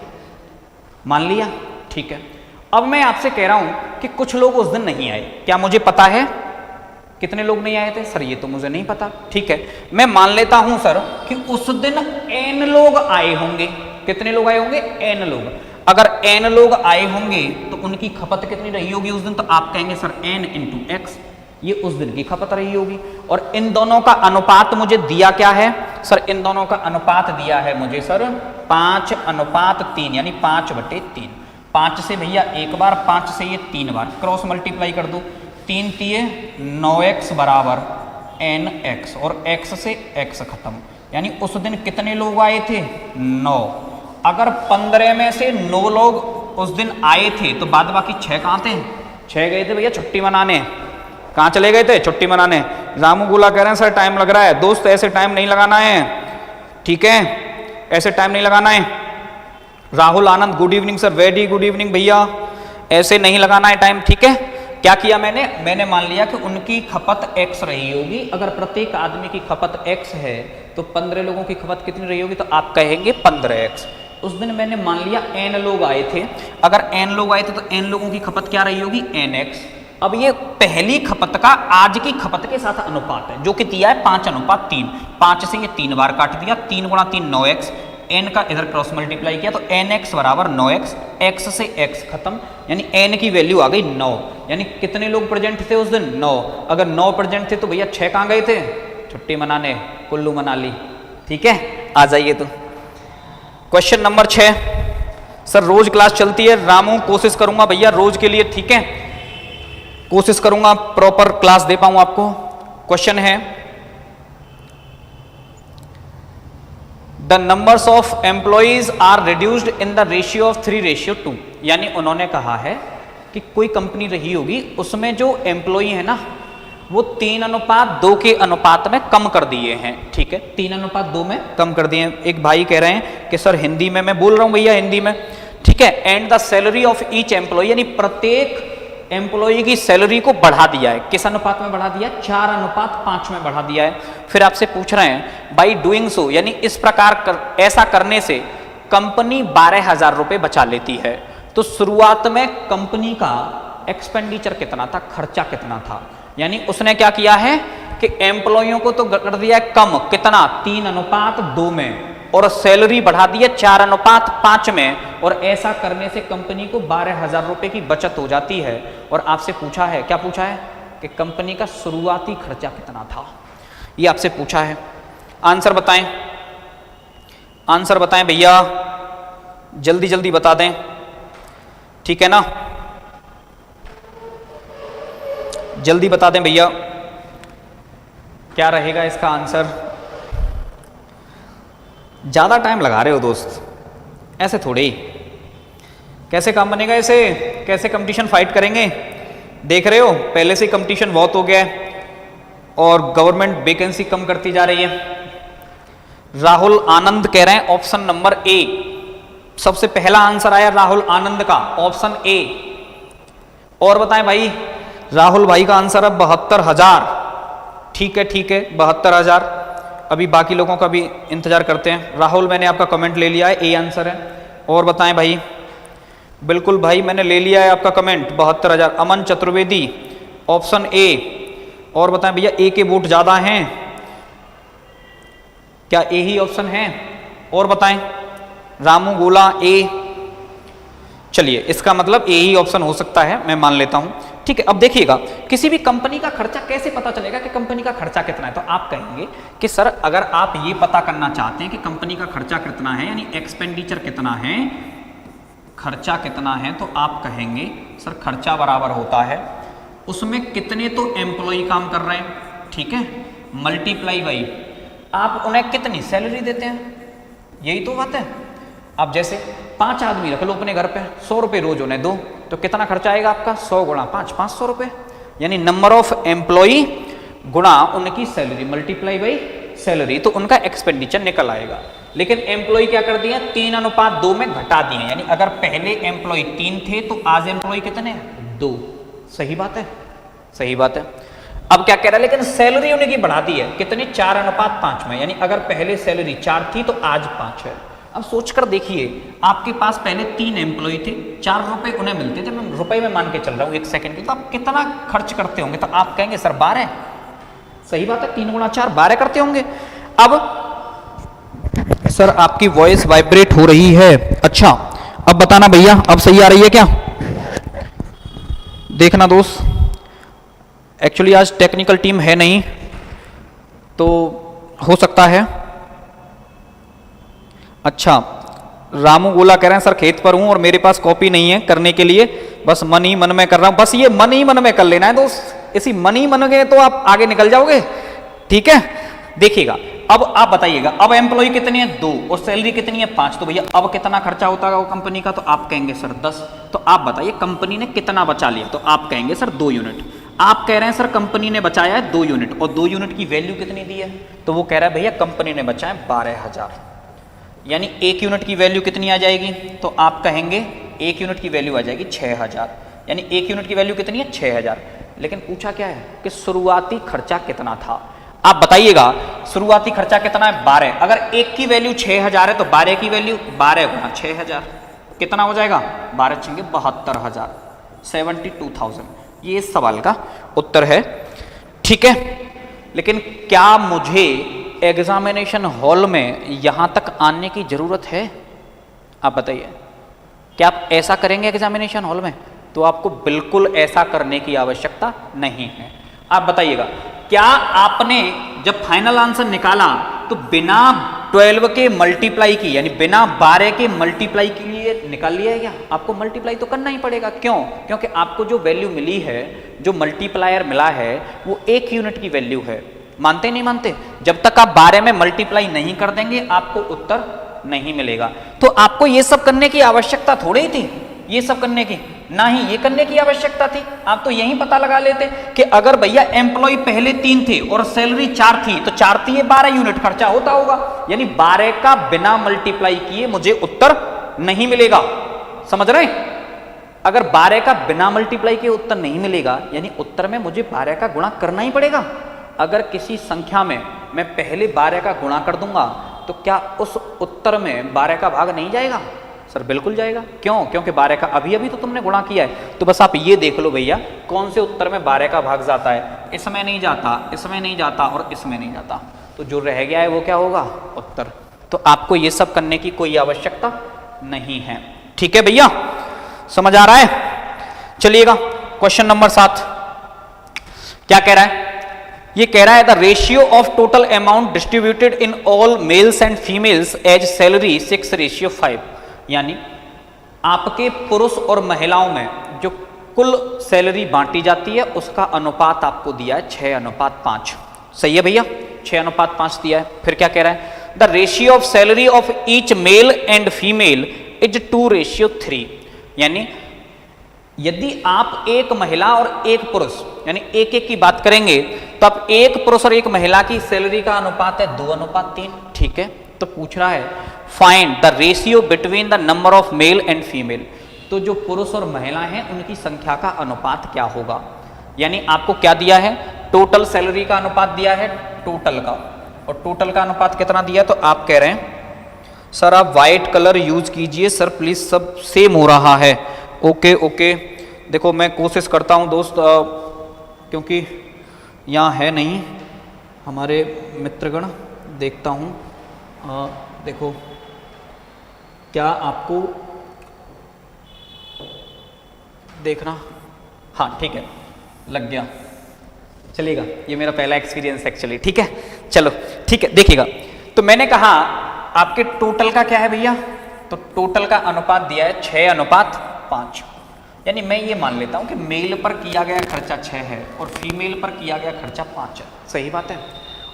मान लिया, ठीक है। अब मैं आपसे कह रहा हूं कि कुछ लोग उस दिन नहीं आए, क्या मुझे पता है कितने लोग नहीं आए थे? सर ये तो मुझे नहीं पता, ठीक है। मैं मान लेता हूं सर कि उस दिन n लोग आए होंगे। कितने लोग आए होंगे? n लोग। अगर n लोग आए होंगे तो उनकी खपत कितनी रही होगी उस दिन, तो आप कहेंगे सर n × x, ये उस दिन की खपत रही होगी। और इन दोनों का अनुपात मुझे दिया क्या है सर? इन दोनों का अनुपात दिया है मुझे सर 5:3, यानी 5/3। 5 से भैया एक बार, 5 से ये 3 बार, क्रॉस मल्टीप्लाई कर दो, 3 तिये 9x बराबर nx, और x से x खत्म। यानी उस दिन कितने लोग आए थे? 9। अगर 15 में से 9 लोग उस दिन आए थे तो बाद बाकी 6 कहाँ थे? 6 गए थे भैया छुट्टी मनाने। कहाँ चले गए थे? छुट्टी मनाने। रामू गोला कह रहे हैं सर टाइम लग रहा है। दोस्त ऐसे टाइम नहीं लगाना है, ठीक है, ऐसे टाइम नहीं लगाना है। Rahul Anand good evening sir, very good evening भैया, ऐसे नहीं लगाना है टाइम, ठीक है। क्या किया मैंने मान लिया कि उनकी खपत x रही होगी। अगर प्रत्येक आदमी की खपत x है तो 15 लोगों की खपत कितनी रही होगी, तो आप कहेंगे 15x। उस दिन मैंने मान लिया n लोग आए थे। अगर n लोग आए थे तो n लोगों की खपत क्या रही होगी? nx। अब ये पहली खपत का आज की खपत के साथ अनुपात है, जो कि दिया है 5:3। 5 से ये 3 बार काट दिया, 3 × 3 9x, n का इधर क्रॉस मल्टीप्लाई किया तो nx बराबर 9x, x से x खत्म, यानी n की वैल्यू आ गई 9। यानी कितने लोग प्रेजेंट थे उस दिन? 9। अगर 9 प्रेजेंट थे तो भैया 6 कहाँ गए थे? छुट्टी मनाने, कुल्लू मनाली, ठीक है। आ जाइए तो क्वेश्चन नंबर 6। सर रोज क्लास चलती है? रामू कोशिश करूंगा भैया रोज के लिए, ठीक है, कोशिश करूंगा प्रॉपर क्लास दे पाऊं आपको। क्वेश्चन है the numbers of employees are reduced in the ratio of 3:2। यानी उन्होंने कहा है कि कोई कंपनी रही होगी, उसमें जो एम्प्लॉई है ना वो 3:2 के अनुपात में कम कर दिए हैं, ठीक है, 3:2 में कम कर दिए हैं। एक भाई कह रहे हैं कि सर हिंदी में, मैं बोल रहा हूं भैया हिंदी में, ठीक है। And the salary of each employ, यानी प्रत्येक एम्प्लॉई की सैलरी को बढ़ा दिया है। किस अनुपात में बढ़ा दिया? 4:5 में बढ़ा दिया है। फिर आपसे पूछ रहे हैं बाई डूइंग सो, यानी इस प्रकार ऐसा करने से कंपनी 12,000 रुपए बचा लेती है। तो शुरुआत में कंपनी का एक्सपेंडिचर कितना था, खर्चा कितना था? यानी उसने क्या किया है कि एम्प्लॉइयों को तो कर दिया है कम, कितना? 3:2 में, और सैलरी बढ़ा दी है 4:5 में, और ऐसा करने से कंपनी को 12,000 रुपए की बचत हो जाती है। और आपसे पूछा है, क्या पूछा है कि कंपनी का शुरुआती खर्चा कितना था, ये आपसे पूछा है। आंसर बताएं, आंसर बताएं भैया, जल्दी जल्दी बता दें, ठीक है ना, जल्दी बता दें भैया, क्या रहेगा इसका आंसर? ज्यादा टाइम लगा रहे हो दोस्त, ऐसे थोड़े ही, कैसे काम बनेगा ऐसे? कैसे कंपटीशन फाइट करेंगे? देख रहे हो पहले से कंपटीशन बहुत हो गया है और गवर्नमेंट वैकेंसी कम करती जा रही है। राहुल आनंद कह रहे हैं ऑप्शन नंबर ए, सबसे पहला आंसर आया राहुल आनंद का, ऑप्शन ए। और बताएं भाई, राहुल भाई का आंसर है 72,000, ठीक है, ठीक है, 72,000। अभी बाकी लोगों का भी इंतजार करते हैं। राहुल मैंने आपका कमेंट ले लिया है, ए आंसर है। और बताएं भाई, बिल्कुल भाई मैंने ले लिया है आपका comment, 72,000। Aman Chaturvedi option A. और बताएं भैया, ए के वोट ज्यादा हैं क्या? ए ही ऑप्शन है? और बताएं, रामू गोला ए, चलिए इसका मतलब ए ही ऑप्शन हो सकता है, मैं मान लेता हूं, ठीक है। अब देखिएगा, किसी भी कंपनी का खर्चा कैसे पता चलेगा कि कंपनी का खर्चा कितना है? तो आप कहेंगे कि सर अगर आप ये पता करना चाहते हैं कि कंपनी का खर्चा कितना है, यानी एक्सपेंडिचर कितना है, खर्चा कितना है, तो आप कहेंगे सर खर्चा बराबर होता है उसमें कितने तो एम्प्लॉय काम कर रहे हैं, ठीक है, मल्टीप्लाई बाई आप उन्हें कितनी सैलरी देते हैं, यही तो बात है। अब जैसे 5 आदमी रख लो अपने घर पे, 100 रुपये रोज उन्हें दो, तो कितना खर्चा आएगा आपका, 100 गुणा 5, 500 रुपये, यानी नंबर ऑफ एम्प्लॉई गुणा उनकी सैलरी मल्टीप्लाई बाई सैलरी, तो उनका एक्सपेंडिचर निकल आएगा। लेकिन एम्प्लॉय क्या कर दिए, 3:2 में घटा दिए, यानी अगर पहले एम्प्लॉय 3 थे तो आज एम्प्लॉय कितने, 2। सही बात है, सही बात है। अब क्या कह रहा है, लेकिन सैलरी उन्हें बढ़ा दी है, कितने, 4:5 में, यानी अगर पहले सैलरी 4 थी तो आज 5 है। अब सोचकर देखिए, आपके पास पहले 3 एम्प्लॉय थे, 4 रुपए उन्हें मिलते थे, मैं रुपए में मान के चल रहा हूँ 1 सेकंड के, तो आप कितना खर्च करते होंगे, तो आप कहेंगे सर 12। सही बात है, 3 गुणा 4 12 करते होंगे। अब सर आपकी वॉइस वाइब्रेट हो रही है, अच्छा अब बताना भैया अब सही आ रही है क्या, देखना दोस्त। एक्चुअली आज टेक्निकल टीम है नहीं तो हो सकता है। अच्छा, रामू गोला कह रहे हैं सर खेत पर हूं और मेरे पास कॉपी नहीं है करने के लिए, बस मन ही मन में कर रहा हूं। बस ये मन ही मन में कर लेना है दोस्त, इसी मन ही मन में तो आप आगे निकल जाओगे, ठीक है। देखिएगा, अब आप बताइएगा, अब एम्प्लॉय कितने हैं, 2, और सैलरी कितनी है, 5, तो भैया अब कितना खर्चा होता है कंपनी का, तो आप कहेंगे सर 10। तो आप बताइए कंपनी ने कितना बचा लिया, तो आप कहेंगे सर 2 यूनिट। आप कह रहे हैं सर कंपनी ने बचाया है 2 यूनिट, और 2 यूनिट की वैल्यू कितनी दी है, तो वो कह रहा है भैया कंपनी ने बचाया 12,000, यानी 1 यूनिट की वैल्यू कितनी आ जाएगी, तो आप कहेंगे 1 यूनिट की वैल्यू आ जाएगी 6,000, यानी 1 यूनिट की वैल्यू कितनी है, 6,000। लेकिन पूछा क्या है कि शुरुआती खर्चा कितना था, आप बताइएगा शुरुआती खर्चा कितना है, 12। अगर 1 की वैल्यू 6,000 है तो 12 की वैल्यू 12 गुना 6,000 कितना हो जाएगा, 12 छेंगे 72,000, 72,000। ये इस सवाल का उत्तर है, ठीक है। लेकिन क्या मुझे एग्जामिनेशन हॉल में यहां तक आने की जरूरत है, आप बताइए, क्या आप ऐसा करेंगे एग्जामिनेशन हॉल में, तो आपको बिल्कुल ऐसा करने की आवश्यकता नहीं है। आप बताइएगा, क्या आपने जब फाइनल आंसर निकाला तो बिना 12 के मल्टीप्लाई की, यानी बिना 12 के मल्टीप्लाई के लिए निकाल लिया है क्या, आपको मल्टीप्लाई तो करना ही पड़ेगा। क्यों, क्योंकि आपको जो वैल्यू मिली है, जो मल्टीप्लायर मिला है, वो 1 यूनिट की वैल्यू है। मानते नहीं मानते, जब तक आप 12 में मल्टीप्लाई नहीं कर देंगे आपको उत्तर नहीं मिलेगा। तो आपको ये सब करने की आवश्यकता थोड़ी ही थी, ये सब करने की ना ही ये करने की आवश्यकता थी। आप तो यही पता लगा लेते कि अगर भैया एम्प्लॉय पहले 3 थे और सैलरी 4 थी, तो 4 थी 12 यूनिट खर्चा होता होगा, यानी 12 का बिना मल्टीप्लाई किए मुझे उत्तर नहीं मिलेगा। समझ रहे हैं, अगर 12 का बिना मल्टीप्लाई किए उत्तर नहीं मिलेगा, यानी उत्तर में मुझे 12 का गुणा करना ही पड़ेगा। अगर किसी संख्या में मैं पहले 12 का गुणा कर दूंगा तो क्या उस उत्तर में 12 का भाग नहीं जाएगा, सर बिल्कुल जाएगा। क्यों, क्योंकि 12 का अभी अभी तो तुमने गुणा किया है। तो बस आप ये देख लो भैया कौन से उत्तर में 12 का भाग जाता है, इसमें नहीं जाता, इसमें नहीं जाता और इसमें नहीं जाता, तो जो रह गया है वो क्या होगा, उत्तर। तो आपको ये सब करने की कोई आवश्यकता नहीं है, ठीक है भैया, समझ आ रहा है। चलिएगा क्वेश्चन नंबर 7 क्या कह रहा है, ये कह रहा है the ratio of total amount distributed in all males and females as salary 6:5, यानी आपके पुरुष और महिलाओं में जो कुल सैलरी बांटी जाती है उसका अनुपात आपको दिया है 6:5। सही है भैया, 6:5 दिया है। फिर क्या कह रहा है, the ratio of salary of each male and female is 2:3, यानी यदि आप एक महिला और एक पुरुष यानी एक की बात करेंगे तो आप एक पुरुष और एक महिला की सैलरी का अनुपात है 2:3, ठीक है। तो पूछ रहा है find the ratio between the number of male and female, तो जो पुरुष और महिला हैं उनकी संख्या का अनुपात क्या होगा। यानी आपको क्या दिया है, टोटल सैलरी का अनुपात दिया है टोटल का, और टोटल का अनुपात कितना दिया, तो आप कह रहे हैं सर आप वाइट कलर यूज कीजिए सर प्लीज, सब सेम हो रहा है। ओके ओके, देखो मैं कोशिश करता हूँ दोस्त, क्योंकि यहाँ है नहीं हमारे मित्रगण, देखता हूँ देखो क्या आपको देखना, हाँ ठीक है लग गया, चलिएगा ये मेरा पहला एक्सपीरियंस एक्चुअली, ठीक है। चलो ठीक है, देखिएगा तो मैंने कहा आपके टोटल का क्या है भैया, तो टोटल का अनुपात दिया है 6:5, यानी मैं ये मान लेता हूं कि मेल पर किया गया खर्चा 6 है और फीमेल पर किया गया खर्चा 5 है। सही बात है।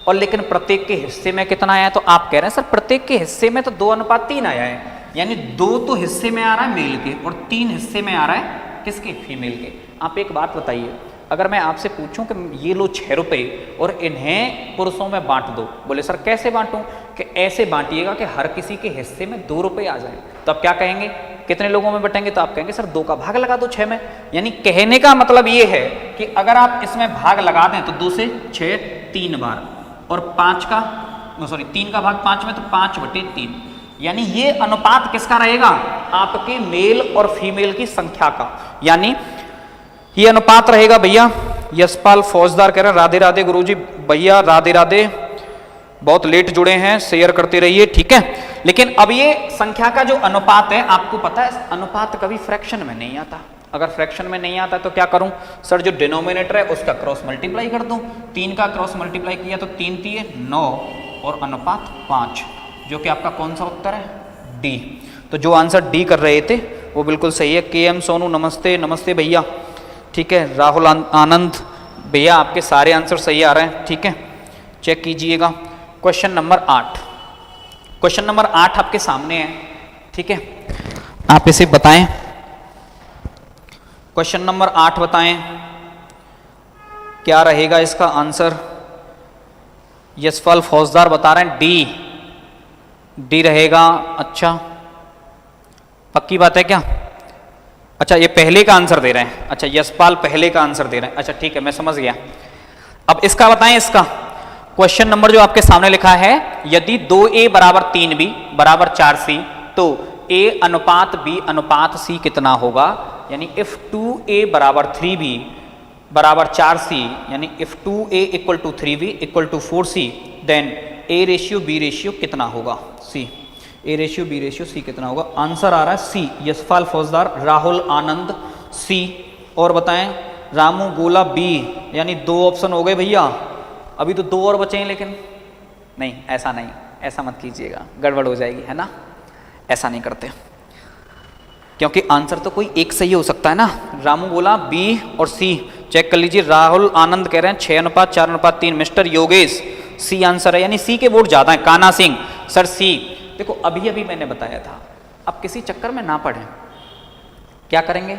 और लेकिन प्रत्येक के हिस्से में कितना आया है, तो आप कह रहे हैं सर प्रत्येक के हिस्से में तो 2:3 आया है, यानी 2 तो हिस्से में आ रहा है मेल के और 3 हिस्से में आ रहा है किसके, फीमेल के। आप एक बात बताइए, अगर मैं आपसे पूछूं कि ये लो 6 रुपये और इन्हें पुरुषों में बांट दो, बोले सर कैसे बांटूं, कि ऐसे बांटिएगा कि हर किसी के हिस्से में 2 रुपये आ जाए, तो आप क्या कहेंगे, कितने लोगों में बटेंगे, तो आप कहेंगे सर 2 का भाग लगा दो 6 में। यानी कहने का मतलब ये है कि अगर आप इसमें भाग लगा दें तो 2 से 6 3 बार, और 5 का 3 का भाग 5 में, तो 5/3, यानी ये अनुपात किसका रहेगा, आपके मेल और फीमेल की संख्या का, यानी ये अनुपात रहेगा भैया। यशपाल फौजदार कह रहे हैं राधे राधे गुरुजी, भैया राधे राधे, बहुत लेट जुड़े हैं, शेयर करते रहिए, ठीक है। लेकिन अब ये संख्या का जो अनुपात है, आपको पता है अनुपात कभी फ्रैक्शन में नहीं आता। अगर फ्रैक्शन में नहीं आता तो क्या करूं सर, जो डिनोमिनेटर है उसका क्रॉस मल्टीप्लाई कर दूं। 3 का क्रॉस मल्टीप्लाई किया तो 3 3 9 और अनुपात 5, जो कि आपका कौन सा उत्तर है, डी। तो जो आंसर डी कर रहे थे वो बिल्कुल सही है। KM सोनू नमस्ते, नमस्ते भैया, ठीक है। राहुल आनंद भैया, आपके सारे आंसर सही आ रहे हैं, ठीक है, चेक कीजिएगा। क्वेश्चन नंबर 8, क्वेश्चन नंबर 8 आपके सामने है, ठीक है, आप इसे बताएं। क्वेश्चन नंबर 8 बताएं क्या रहेगा इसका आंसर। यशपाल फौजदार बता रहे हैं डी रहेगा। अच्छा, पक्की बात है क्या, अच्छा ये पहले का आंसर दे रहे हैं, अच्छा यशपाल पहले का आंसर दे रहे हैं, अच्छा ठीक है मैं समझ गया। अब इसका बताएं, इसका क्वेश्चन नंबर जो आपके सामने लिखा है, यदि 2a = 3b = 4c तो a अनुपात b अनुपात c कितना होगा। यानी if 2a = 3b = 4c, यानी if 2a = 3b = 4c then a b कितना होगा, c a b c कितना होगा। आंसर आ रहा है सी, यशपाल फौजदार, राहुल आनंद सी। और बताएं रामू गोला बी, यानी 2 ऑप्शन हो गए भैया, अभी तो 2 और बचे हैं, लेकिन नहीं ऐसा नहीं, ऐसा मत कीजिएगा, गड़बड़ हो जाएगी, है ना, ऐसा नहीं करते, क्योंकि आंसर तो कोई एक सही हो सकता है ना। रामू बोला बी और सी, चेक कर लीजिए। राहुल आनंद कह रहे हैं 6:4:3, मिस्टर योगेश सी आंसर है, यानी सी के वोट ज्यादा है। कान्हा सिंह सर सी। देखो अभी अभी मैंने बताया था, अब किसी चक्कर में ना पढ़ें, क्या करेंगे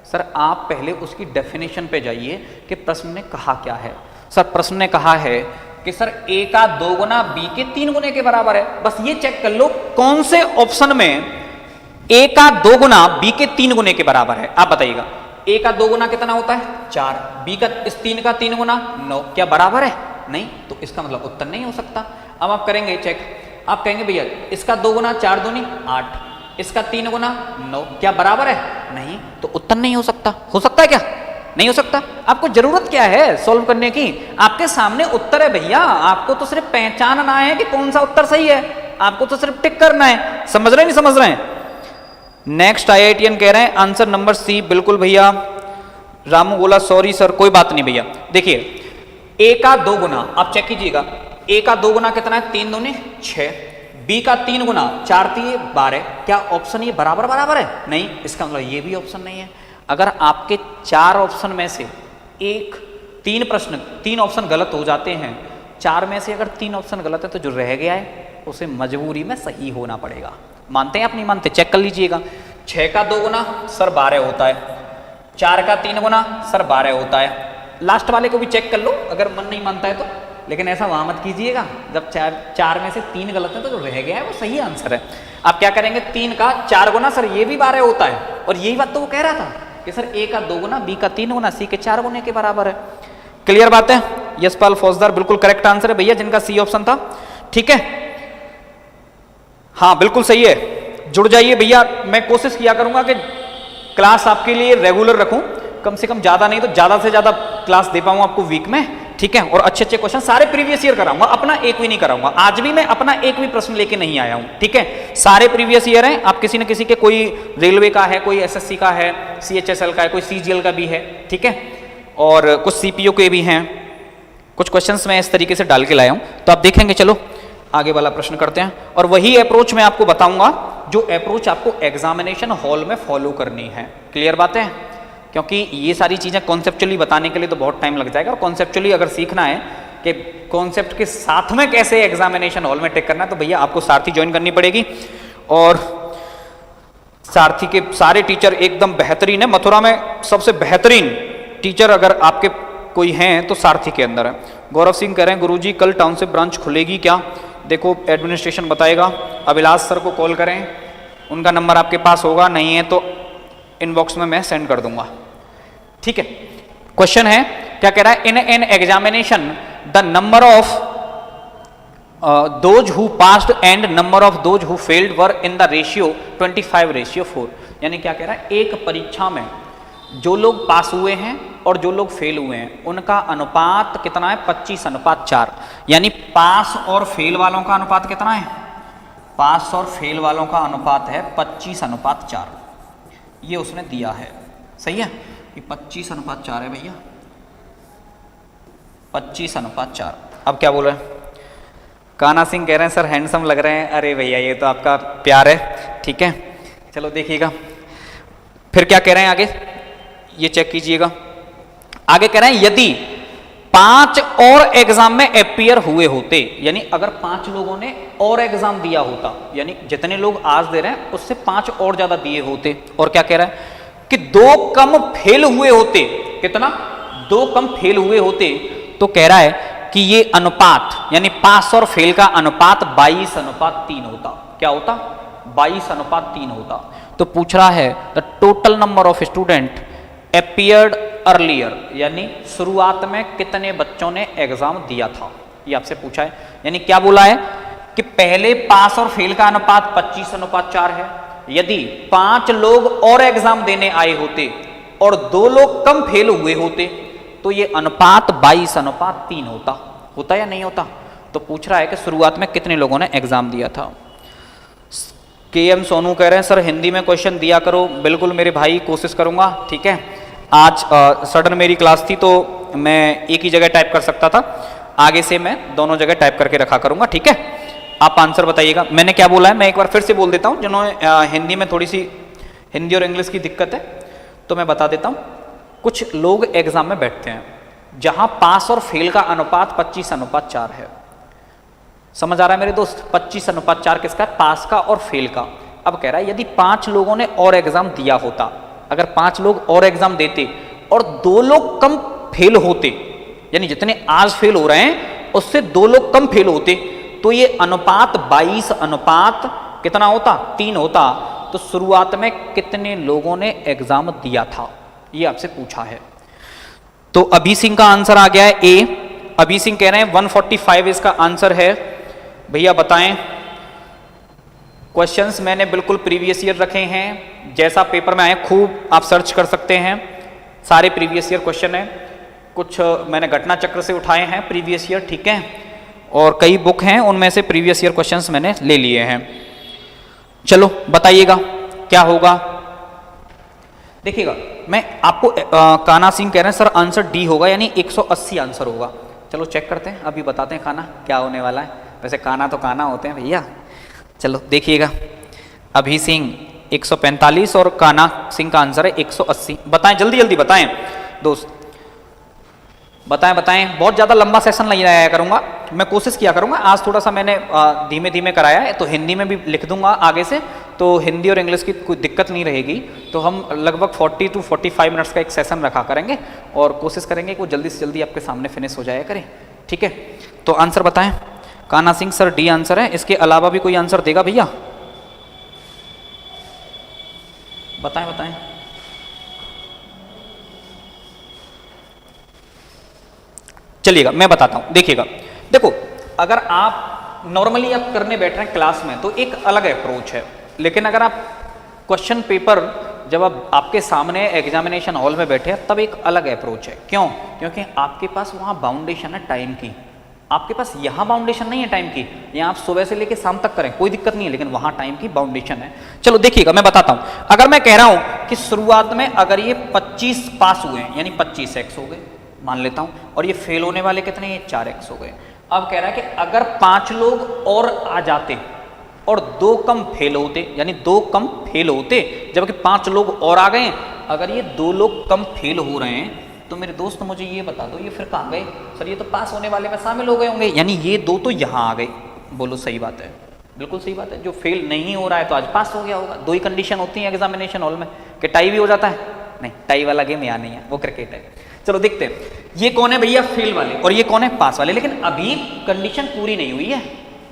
सर, आप पहले उसकी डेफिनेशन पे जाइए कि प्रश्न ने कहा क्या है। सर प्रश्न ने कहा है कि सर a का 2 गुना b के 3 गुने के बराबर है, बस ये चेक कर लो कौन से ऑप्शन में a का 2 गुना b के 3 गुने के बराबर है। आप बताइएगा, a का 2 गुना कितना होता है 4, b का इस 3 का 3 गुना 9, क्या बराबर है, नहीं, तो इसका मतलब उत्तर नहीं हो सकता। अब आप करेंगे चेक, आप कहेंगे भैया इसका 2 गुना 4 दूनी 8, इसका 3 गुना 9, क्या बराबर है, नहीं, तो उत्तर नहीं हो सकता। हो सकता है क्या, नहीं हो सकता। आपको जरूरत क्या है सॉल्व करने की, आपके सामने उत्तर है भैया, आपको तो सिर्फ पहचानना है कि कौन सा उत्तर सही है, आपको तो सिर्फ टिक करना है। समझ रहे नहीं समझ रहे हैं। नेक्स्ट IITN कह रहे हैं आंसर नंबर सी, बिल्कुल भैया। रामू बोला सॉरी सर, कोई बात नहीं भैया। देखिए a का 2 गुना, आप चेक कीजिएगा, a का 2 गुना कितना है, 3 दूनी 6, b का 3 गुना 4 3 12, क्या ऑप्शन ये बराबर बराबर है, नहीं, इसका मतलब ये भी ऑप्शन नहीं है। अगर आपके 4 ऑप्शन में से एक 3 ऑप्शन गलत हो जाते हैं, 4 में से अगर 3 ऑप्शन गलत है तो जो रह गया है उसे मजबूरी में सही होना पड़ेगा। मानते हैं आप नहीं मानते, चेक कर लीजिएगा। 6 का 2 गुना सर 12 होता है, 4 का 3 गुना सर 12 होता है। लास्ट वाले को भी चेक कर लो अगर मन नहीं मानता है तो, लेकिन ऐसा वहां मत कीजिएगा, जब 4 में से 3 गलत है तो जो रह गया है वो सही आंसर है। आप क्या करेंगे, 3 का 4 गुना सर ये भी 12 होता है, और यही बात तो वो कह रहा था कि सर a का 2 गुना b का 3 गुना c के 4 गुने के बराबर है। क्लियर बात है। यशपाल फौजदार बिल्कुल करेक्ट आंसर है भैया, जिनका सी ऑप्शन था, ठीक है, हाँ बिल्कुल सही है। जुड़ जाइए भैया, मैं कोशिश किया करूंगा कि क्लास आपके लिए रेगुलर रखूं, कम से कम ज्यादा नहीं तो ज्यादा से ज्यादा क्लास दे पाऊं आपको वीक में, ठीक है, और अच्छे अच्छे क्वेश्चन सारे प्रीवियस ईयर कराऊंगा, अपना एक भी नहीं कराऊंगा। आज भी मैं अपना एक भी प्रश्न लेके नहीं आया हूं, ठीक है, सारे प्रीवियस ईयर हैं। आप किसी न किसी के, कोई रेलवे का है, कोई SSC का है, CHSL का है, कोई CGL का भी है, ठीक है, और कुछ CPO के भी हैं। कुछ क्वेश्चंस मैं इस तरीके से डाल के लाया हूं, तो आप देखेंगे। चलो आगे वाला प्रश्न करते हैं, और वही अप्रोच मैं आपको बताऊंगा जो अप्रोच आपको एग्जामिनेशन हॉल में फॉलो करनी है। क्लियर बात है, क्योंकि ये सारी चीज़ें कॉन्सेप्चुअली बताने के लिए तो बहुत टाइम लग जाएगा, और कॉन्सेप्चुअली अगर सीखना है कि कॉन्सेप्ट के साथ में कैसे एग्जामिनेशन हॉल में टिक करना है, तो भैया आपको सारथी ज्वाइन करनी पड़ेगी। और सारथी के सारे टीचर एकदम बेहतरीन है, मथुरा में सबसे बेहतरीन टीचर अगर आपके कोई हैं तो सारथी के अंदर है। गौरव सिंह कह रहे हैं गुरुजी कल टाउनशिप ब्रांच खुलेगी क्या? देखो एडमिनिस्ट्रेशन बताएगा, अभिलाष सर को कॉल करें, उनका नंबर आपके पास होगा, नहीं है तो इनबॉक्स में मैं सेंड कर दूंगा, ठीक है। क्वेश्चन है क्या कह रहा है, in an examination the number of those who passed and number of those who failed were in the ratio 25:4। यानी क्या कह रहा है, एक परीक्षा में जो लोग पास हुए हैं और जो लोग फेल हुए हैं उनका अनुपात कितना है, 25:4। यानी पास और फेल वालों का अनुपात कितना है, पास और फेल वालों का अनुपात है 25:4। ये उसने दिया है, सही है, ये 25:4 है भैया, 25:4। अब क्या बोल रहे हैं, कान्हा सिंह कह रहे हैं सर हैंडसम लग रहे हैं। अरे भैया ये तो आपका प्यार है, ठीक है, चलो देखिएगा। फिर क्या कह रहे हैं आगे, ये चेक कीजिएगा। आगे कह रहे हैं यदि 5 और एग्जाम में अपीयर हुए होते, यानी अगर 5 लोगों ने और एग्जाम दिया होता, यानी जितने लोग आज दे रहे हैं उससे 5 और ज्यादा दिए होते, और क्या कह रहा है कि 2 कम फेल हुए होते, कितना, 2 कम फेल हुए होते, तो कह रहा है कि ये अनुपात यानी पास और फेल का अनुपात 22:3 होता। क्या होता, 22:3 होता। तो पूछ रहा है the total number of student appeared earlier, यानी शुरुआत में कितने बच्चों ने एग्जाम दिया था, ये आपसे पूछा है। यानी क्या बोला है कि पहले पास और फेल का अनुपात 25:4 है, यदि 5 लोग और एग्जाम देने आए होते और 2 लोग कम फेल हुए होते तो ये अनुपात 22:3 होता या नहीं होता। तो पूछ रहा है कि शुरुआत में कितने लोगों ने एग्जाम दिया था। KM सोनू कह रहे हैं सर हिंदी में क्वेश्चन दिया करो। बिल्कुल मेरे भाई, कोशिश करूंगा, ठीक है। आज सडन मेरी क्लास थी तो मैं एक ही जगह टाइप कर सकता था, आगे से मैं दोनों जगह टाइप करके रखा करूंगा, ठीक है। आप आंसर बताइएगा। मैंने क्या बोला है मैं एक बार फिर से बोल देता हूं, जिन्होंने हिंदी में थोड़ी सी हिंदी और इंग्लिश की दिक्कत है तो मैं बता देता हूं। कुछ लोग एग्जाम में बैठते हैं जहां पास और फेल का अनुपात 25:4 है, समझ आ रहा है मेरे दोस्त, 25:4 किसका, पास का और फेल का। अब कह रहा है यदि 5 लोगों ने और एग्जाम दिया होता, अगर 5 लोग और एग्जाम देते और 2 लोग कम फेल होते, यानी जितने आज फेल हो रहे हैं उससे 2 लोग कम फेल होते, तो ये अनुपात 22 कितना होता, 3 होता। तो शुरुआत में कितने लोगों ने एग्जाम दिया था, ये आपसे पूछा है। तो अभी सिंह का आंसर आ गया है ए। अभी सिंह कह रहे हैं 145 इसका आंसर है। भैया बताएं, क्वेश्चंस मैंने बिल्कुल प्रीवियस ईयर रखे हैं, जैसा पेपर में आए खूब आप सर्च कर सकते हैं, सारे प्रीवियस ईयर क्वेश्चन हैं। कुछ मैंने घटना चक्र से उठाए हैं प्रीवियस ईयर, ठीक है, और कई बुक हैं उनमें से प्रीवियस ईयर क्वेश्चंस मैंने ले लिए हैं। चलो बताइएगा क्या होगा। देखिएगा मैं आपको कान्हा सिंह कह रहे हैं सर आंसर डी होगा, यानी 180 आंसर होगा। चलो चेक करते हैं, अभी बताते हैं कान्हा क्या होने वाला है। वैसे कान्हा तो कान्हा होते हैं भैया। चलो देखिएगा, अभी सिंह 145 और कान्हा सिंह का आंसर है 180। बताएं जल्दी जल्दी बताएं दोस्त, बताएं। बहुत ज़्यादा लंबा सेशन नहीं आया करूँगा, मैं कोशिश किया करूँगा। आज थोड़ा सा मैंने धीमे धीमे कराया है, तो हिंदी में भी लिख दूंगा आगे से, तो हिंदी और इंग्लिश की कोई दिक्कत नहीं रहेगी। तो हम लगभग 40 to 45 मिनट्स का एक सेशन रखा करेंगे और कोशिश करेंगे कि वो जल्दी से जल्दी आपके सामने फिनिश हो जाया करें, ठीक है। तो आंसर बताएं। Kanha Singh sir D answer है, इसके अलावा भी कोई आंसर देगा भैया? बताएं। चलिएगा मैं बताता हूं, देखिएगा। देखो अगर आप नॉर्मली आप करने बैठ रहे हैं क्लास में तो एक अलग अप्रोच है, लेकिन अगर आप क्वेश्चन पेपर जब आप आपके सामने एग्जामिनेशन हॉल में बैठे हैं तब एक अलग अप्रोच है। क्यों? क्योंकि आपके पास वहाँ बाउंडेशन है टाइम की, आपके पास यहाँ बाउंडेशन नहीं है टाइम की। यहाँ आप सुबह से लेकर शाम तक करें कोई दिक्कत नहीं है, लेकिन वहाँ टाइम की बाउंडेशन है। चलो देखिएगा मैं बताता हूँ। अगर मैं कह रहा हूँ कि शुरुआत में अगर ये 25 पास हुए हैं यानी 25x हो गए मान लेता हूँ, और ये फेल होने वाले कितने, ये 4x हो गए। अब कह रहा है कि अगर 5 लोग और आ जाते और 2 कम फेल होते, यानी 2 कम फेल होते, जबकि 5 लोग और आ गए, अगर ये 2 लोग कम फेल हो रहे हैं तो मेरे दोस्त मुझे ये बता दो, ये फिर कहाँ गए? सर ये तो पास होने वाले में शामिल हो गए होंगे, यानी ये दो तो यहाँ आ गए। बोलो सही बात है, बिल्कुल सही बात है। जो फेल नहीं हो रहा है तो आज पास हो गया होगा। दो ही कंडीशन होती है एग्जामिनेशन हॉल में, कि टाई भी हो जाता है। नहीं, टाई वाला गेम यहाँ नहीं है, वो क्रिकेट है। चलो देखते हैं, ये कौन है भैया? फेल वाले, और ये कौन है? पास वाले। लेकिन अभी कंडीशन पूरी नहीं हुई है,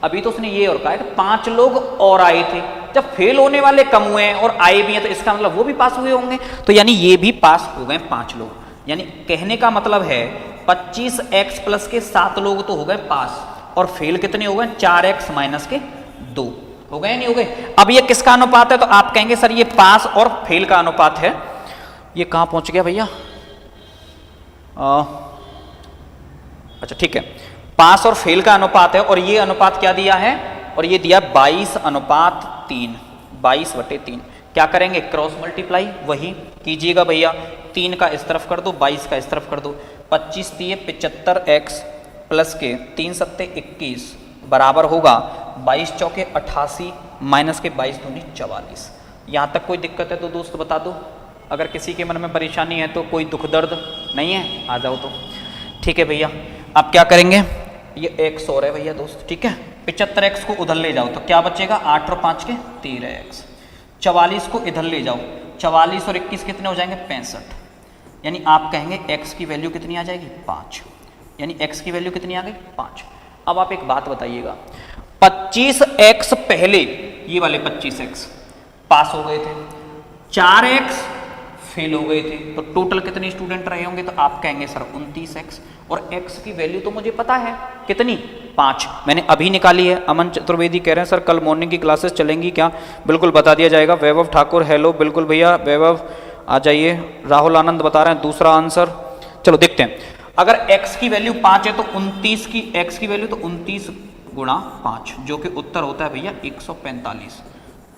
अभी तो उसने ये और कहा है कि 5 लोग और आए थे। जब फेल होने वाले कम हुए हैं और आए भी हैं तो इसका मतलब वो भी पास हुए होंगे, तो यानी ये भी पास हो गए 5 लोग। यानी कहने का मतलब है 25x प्लस के 7 लोग तो हो गए पास, और फेल कितने हो गए? 4x माइनस के 2 हो गए, नहीं हो गए? अब ये किसका अनुपात है? तो आप कहेंगे सर ये पास और फेल का अनुपात है। ये कहां पहुंच गया भैया? अच्छा ठीक है, पास और फेल का अनुपात है, और ये अनुपात क्या दिया है? और ये दिया 22:3, 22/3। क्या करेंगे? क्रॉस मल्टीप्लाई वही कीजिएगा भैया। 3 का इस तरफ कर दो, 22 का इस तरफ कर दो। 25 दिए 75x प्लस के 3 सत्ते 21 बराबर होगा 22 चौके 88 माइनस के 22 दूनी 44। यहाँ तक कोई दिक्कत है तो दोस्त बता दो, अगर किसी के मन में परेशानी है तो, कोई दुख दर्द नहीं है, आ जाओ तो। ठीक है भैया, आप क्या करेंगे? ये x और है भैया दोस्त, ठीक है। 75x को उधर ले जाओ तो क्या बचेगा? 8 और 5 के 13x। 44 को इधर ले जाओ, 44 और 21 कितने हो जाएंगे? 65। यानी आप कहेंगे x की वैल्यू कितनी आ जाएगी? 5। यानी x की वैल्यू कितनी आ गई? 5। अब आप एक बात बताइएगा, 25x पहले, ये वाले 25x पास हो गए थे, 4x फेल हो गए थे, तो टोटल कितने स्टूडेंट रहे होंगे? तो आप कहेंगे सर 29x, और x की वैल्यू तो मुझे पता है कितनी? 5, मैंने अभी निकाली है। अमन चतुर्वेदी कह रहे हैं सर कल मॉर्निंग की क्लासेस चलेंगी क्या? बिल्कुल बता दिया जाएगा। वैभव ठाकुर हेलो, बिल्कुल भैया वैभव आ जाइए। राहुल आनंद बता रहे हैं दूसरा आंसर। चलो देखते हैं, अगर x की वैल्यू 5 है तो 29 की x की वैल्यू तो 29 गुणा 5, जो कि उत्तर होता है भैया 145।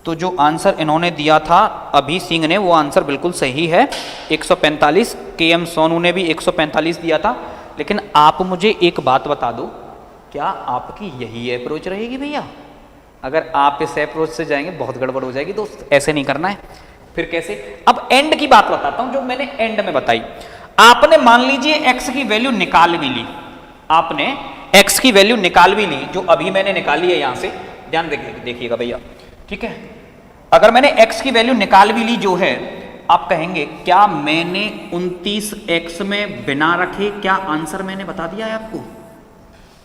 तो जो आंसर इन्होंने दिया था अभी सिंह ने, वो आंसर बिल्कुल सही है 145। KM सोनू ने भी 145 दिया था। लेकिन आप मुझे एक बात बता दो, क्या आपकी यही अप्रोच रहेगी भैया? अगर आप इस अप्रोच से जाएंगे बहुत गड़बड़ हो जाएगी दोस्त, ऐसे नहीं करना है। फिर कैसे? अब एंड की बात बताता हूं जो मैंने एंड में बताई। आपने मान लीजिए x की वैल्यू निकाल भी ली, आपने x की वैल्यू निकाल भी ली, जो अभी मैंने निकाली है यहां से, ध्यान देखिएगा भैया, ठीक है। अगर मैंने x की वैल्यू निकाल भी ली जो है, आप कहेंगे क्या मैंने 29x में बिना रखे क्या आंसर मैंने बता दिया है आपको?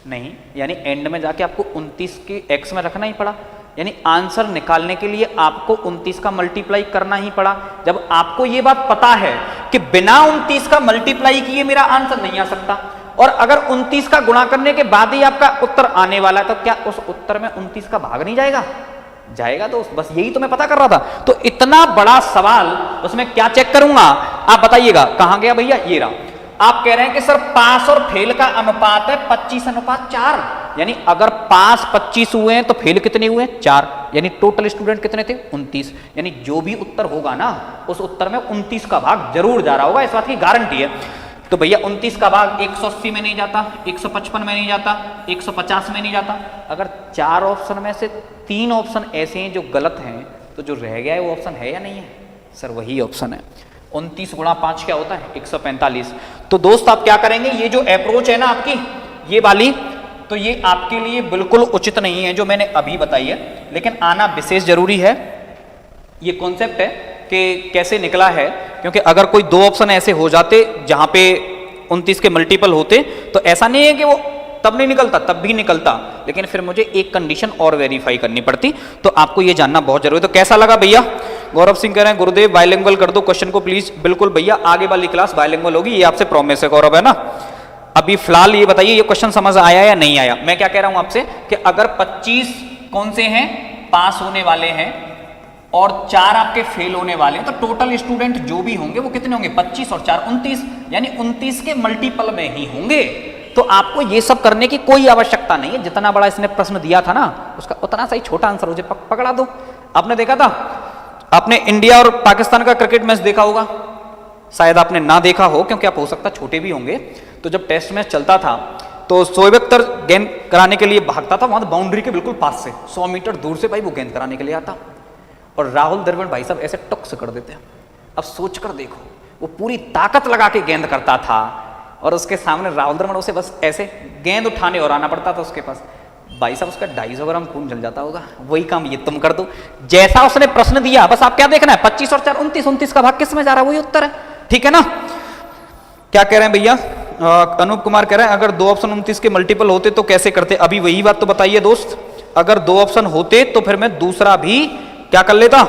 नहीं, यानी एंड में जाके आपको 29 के x में रखना ही पड़ा, यानी आंसर निकालने के लिए आपको 29 का मल्टीप्लाई करना ही पड़ा। जब आपको ये बात पता है कि बिना 29 का मल्टीप्लाई किए मेरा आंसर नहीं आ सकता, और अगर 29 का गुणा करने के बाद ही आपका उत्तर आने वाला है, तो क्या उस उत्तर में 29 का भाग नहीं जाएगा? जाएगा दोस्त, बस यही तो मैं पता कर रहा था। तो इतना बड़ा सवाल, उसमें क्या चेक करूंगा आप बताइएगा? कहां गया भैया? ये रहा। आप कह रहे हैं कि सर पास और फेल का अनुपात है 25:4, यानी अगर पास 25 हुए हैं तो फेल कितने हुए? 4, यानी टोटल स्टूडेंट कितने थे? 29। यानी जो भी उत्तर होगा ना, उस उत्तर में 29 का भाग जरूर जा रहा होगा, इस बात की गारंटी है। तो भैया 29 का भाग 180 में नहीं जाता, 155 में नहीं जाता, 150 में नहीं जाता। अगर 4 ऑप्शन में से 3 ऑप्शन ऐसे हैं जो गलत हैं, तो जो रह गया है वो ऑप्शन है या नहीं है? सर वही ऑप्शन है। 29 गुणा 5 क्या होता है? 145। तो दोस्त आप क्या करेंगे? ये जो अप्रोच है ना आपकी, ये वाली, तो ये आपके लिए बिल्कुल उचित नहीं है जो मैंने अभी बताई है, लेकिन आना विशेष जरूरी है। ये कॉन्सेप्ट है कि कैसे निकला है, क्योंकि अगर कोई 2 ऑप्शन ऐसे हो जाते जहां पे 29 के मल्टीपल होते, तो ऐसा नहीं है कि वो तब नहीं निकलता, तब भी निकलता, लेकिन फिर मुझे एक कंडीशन और वेरीफाई करनी पड़ती। तो आपको ये जानना बहुत जरूरी है। तो कैसा लगा भैया? गौरव सिंह कह रहे हैं गुरुदेव बायलिंगुअल कर दो क्वेश्चन को प्लीज। बिल्कुल भैया, आगे वाली क्लास बायलिंगुअल होगी, ये आपसे प्रॉमिस है गौरव, है ना। अभी फिलहाल ये बताइए, ये क्वेश्चन समझ आया या नहीं आया? मैं क्या कह रहा हूं आपसे कि अगर 25 कौन से हैं पास होने वाले हैं और 4 आपके फेल होने वाले हैं, तो टोटल स्टूडेंट जो भी होंगे वो कितने होंगे? 25 और 4 29, यानी 29 के मल्टीपल में ही होंगे। तो आपको ये सब करने की कोई आवश्यकता नहीं है। जितना बड़ा इसने प्रश्न दिया था ना, उसका उतना सा ही छोटा आंसर मुझे पकड़ा दो। आपने देखा था, आपने इंडिया और पाकिस्तान का क्रिकेट मैच देखा होगा, शायद आपने ना देखा हो क्योंकि आप हो सकता छोटे भी होंगे। तो जब टेस्ट मैच चलता था तो शोएब अख्तर गेंद कराने के लिए भागता था, वहां बाउंड्री के बिल्कुल पास से 100 मीटर दूर से भाई वो गेंद कराने के लिए आता, और राहुल द्रविड़ भाई साहब ऐसे टक से कर देते हैं, अब सोच कर देखो, वो पूरी ताकत लगा के गेंद करता था और उसके सामने राहुल द्रविड़ उसे बस ऐसे गेंद उठाने और आना पड़ता था उसके पास। भाई साहब उसका 250 ग्राम खून जल जाता होगा। वही काम ये तुम कर दो, जैसा उसने प्रश्न दिया बस आप क्या देखना है, 25 और 4 29, 29 का भाग किस में जा रहा है वही उत्तर है, ठीक है ना। क्या कह रहे हैं भैया, अनूप कुमार कह रहे हैं अगर 2 ऑप्शन 29 के मल्टीपल होते तो कैसे करते। अभी वही बात तो बताइए दोस्त, अगर 2 ऑप्शन होते तो फिर मैं दूसरा भी क्या कर लेता,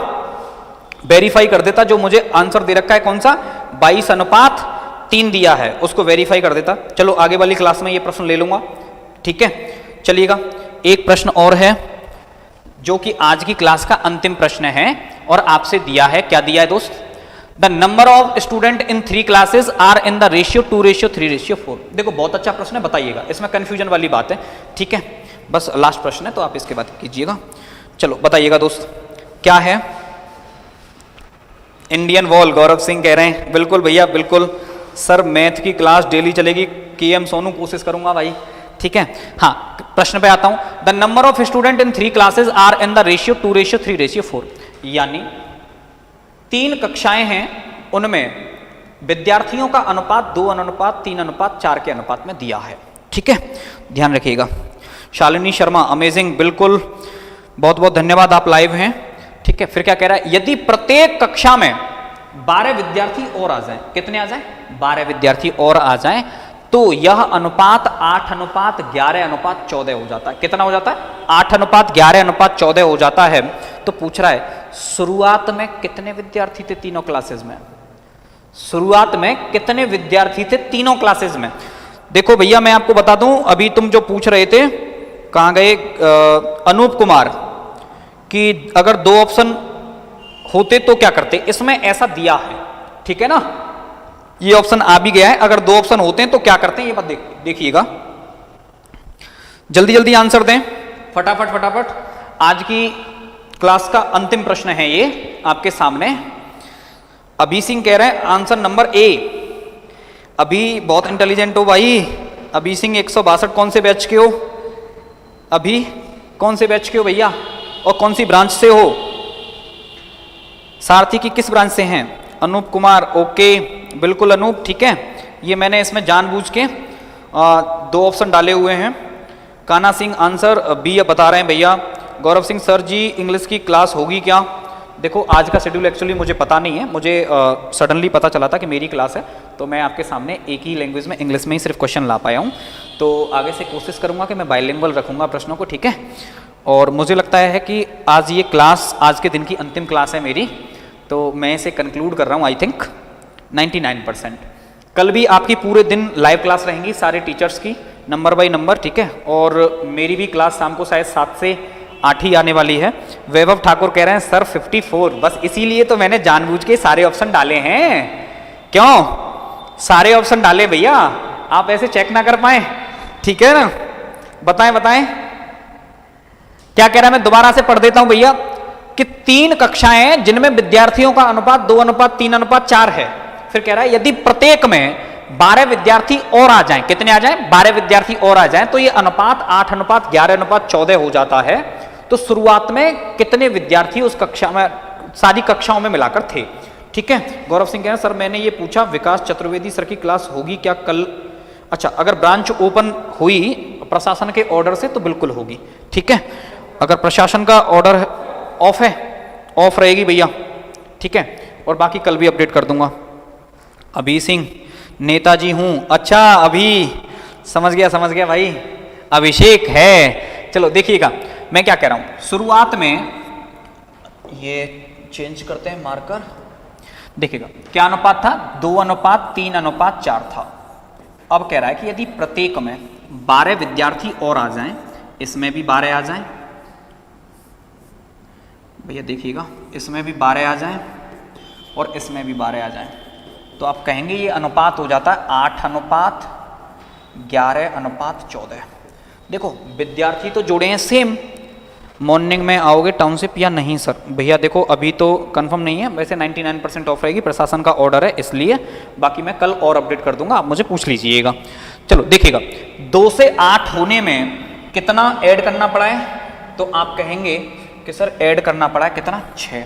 वेरीफाई कर देता। जो मुझे आंसर दे रखा है कौन सा 22:3 दिया है उसको वेरीफाई कर देता। चलो आगे वाली क्लास में ये प्रश्न ले लूंगा, ठीक है। चलिएगा एक प्रश्न और है जो कि आज की क्लास का अंतिम प्रश्न है और आपसे दिया है, क्या दिया है दोस्त, the number of student in 3 classes are in the ratio 2:3:4। देखो बहुत अच्छा प्रश्न है, बताइएगा, इसमें कंफ्यूजन वाली बात है, ठीक है। बस लास्ट प्रश्न है तो आप इसके बाद कीजिएगा। चलो बताइएगा दोस्त क्या है। इंडियन वॉल गौरव सिंह कह रहे हैं बिल्कुल भैया बिल्कुल सर, मैथ की क्लास डेली चलेगी, KM सोनू कोशिश करूंगा भाई, ठीक है। हाँ प्रश्न पे आता हूं, the number of student in 3 classes are in the ratio 2:3:4, यानी 3 कक्षाएं हैं उनमें विद्यार्थियों का अनुपात 2:3:4 के अनुपात में दिया है, ठीक है, ध्यान रखिएगा। शालिनी शर्मा अमेजिंग, बिल्कुल बहुत बहुत धन्यवाद, आप लाइव हैं, ठीक है। फिर क्या कह रहा है, यदि प्रत्येक कक्षा में 12 विद्यार्थी और आ जाएं, कितने आ जाएं, 12 विद्यार्थी और आ जाएं तो यह अनुपात 8:11:14 हो जाता है। कितना हो जाता है, 8:11:14 हो जाता है। तो पूछ रहा है शुरुआत में कितने विद्यार्थी थे तीनों क्लासेस में, शुरुआत में कितने विद्यार्थी थे तीनों क्लासेस में। देखो भैया मैं आपको बता दूं, अभी तुम जो पूछ रहे थे कहां गए अनूप कुमार, कि अगर 2 ऑप्शन होते तो क्या करते, इसमें ऐसा दिया है, ठीक है ना, ये ऑप्शन आ भी गया है। अगर 2 ऑप्शन होते हैं तो क्या करते हैं ये बात देखिएगा, जल्दी जल्दी आंसर दें, फटाफट फटाफट। आज की क्लास का अंतिम प्रश्न है ये आपके सामने। अभी सिंह कह रहे हैं आंसर नंबर ए। अभी बहुत इंटेलिजेंट हो भाई, अभी सिंह 162 कौन से बैच के हो, अभी कौन से बैच के हो भैया, और कौन सी ब्रांच से हो, सारथी की किस ब्रांच से हैं। अनूप कुमार ओके, बिल्कुल अनूप, ठीक है। ये मैंने इसमें जानबूझ के 2 ऑप्शन डाले हुए हैं। कान्हा सिंह आंसर बी बता रहे हैं भैया। गौरव सिंह सर जी इंग्लिश की क्लास होगी क्या। देखो आज का शेड्यूल एक्चुअली मुझे पता नहीं है, मुझे सडनली पता चला था कि मेरी क्लास है तो मैं आपके सामने एक ही लैंग्वेज में इंग्लिश में ही सिर्फ क्वेश्चन ला पाया हूँ। तो आगे से कोशिश करूँगा कि मैं बाइलिंगुअल रखूँगा प्रश्नों को, ठीक है। और मुझे लगता है कि आज ये क्लास आज के दिन की अंतिम क्लास है मेरी, तो मैं इसे कंक्लूड कर रहा हूँ आई थिंक 99%। कल भी आपकी पूरे दिन लाइव क्लास रहेंगी सारे टीचर्स की, नंबर बाय नंबर, ठीक है। और मेरी भी क्लास शाम को शायद 7 से 8 ही आने वाली है। वैभव ठाकुर कह रहे हैं सर 54, बस इसीलिए तो मैंने जानबूझ के सारे ऑप्शन डाले हैं। क्यों सारे ऑप्शन डाले भैया, आप ऐसे चेक ना कर पाए, ठीक है ना। बताएं बताएं क्या कह रहा है, मैं दोबारा से पढ़ देता हूं भैया कि 3 कक्षाएं जिनमें विद्यार्थियों का अनुपात 2:3:4 है। फिर कह रहा है यदि प्रत्येक में 12 विद्यार्थी और आ जाएं, कितने आ जाएं, 12 विद्यार्थी और आ जाएं तो ये अनुपात 8:11:14 हो जाता है। तो शुरुआत में कितने विद्यार्थी उस कक्षा में, सारी कक्षाओं में मिलाकर थे, ठीक है। गौरव सिंह कह रहे हैं सर मैंने ये पूछा विकास चतुर्वेदी सर की क्लास होगी क्या कल। अच्छा, अगर ब्रांच ओपन हुई प्रशासन के ऑर्डर से तो बिल्कुल होगी, ठीक है। अगर प्रशासन का ऑर्डर ऑफ है, ऑफ रहेगी भैया, ठीक है। और बाकी कल भी अपडेट कर दूंगा। अभी सिंह नेताजी हूं, अच्छा अभी समझ गया भाई, अभिषेक है। चलो देखिएगा मैं क्या कह रहा हूं, शुरुआत में ये चेंज करते हैं मार्कर, देखिएगा क्या अनुपात था, 2:3:4 था। अब कह रहा है कि यदि प्रत्येक में 12 विद्यार्थी और आ जाएं, इसमें भी 12 आ जाएं भैया, देखिएगा इसमें भी 12 आ जाएं और इसमें भी 12 आ जाएं, तो आप कहेंगे ये अनुपात हो जाता है 8:11:14। देखो विद्यार्थी तो जोड़े हैं सेम। मॉर्निंग में आओगे टाउनशिप या नहीं सर। भैया देखो अभी तो कंफर्म नहीं है, वैसे 99% ऑफ रहेगी, प्रशासन का ऑर्डर है इसलिए, बाकी मैं कल और अपडेट कर दूंगा, आप मुझे पूछ लीजिएगा। चलो देखिएगा 2 से 8 होने में कितना ऐड करना पड़ा है, तो आप कहेंगे कि सर ऐड करना पड़ा है कितना, 6।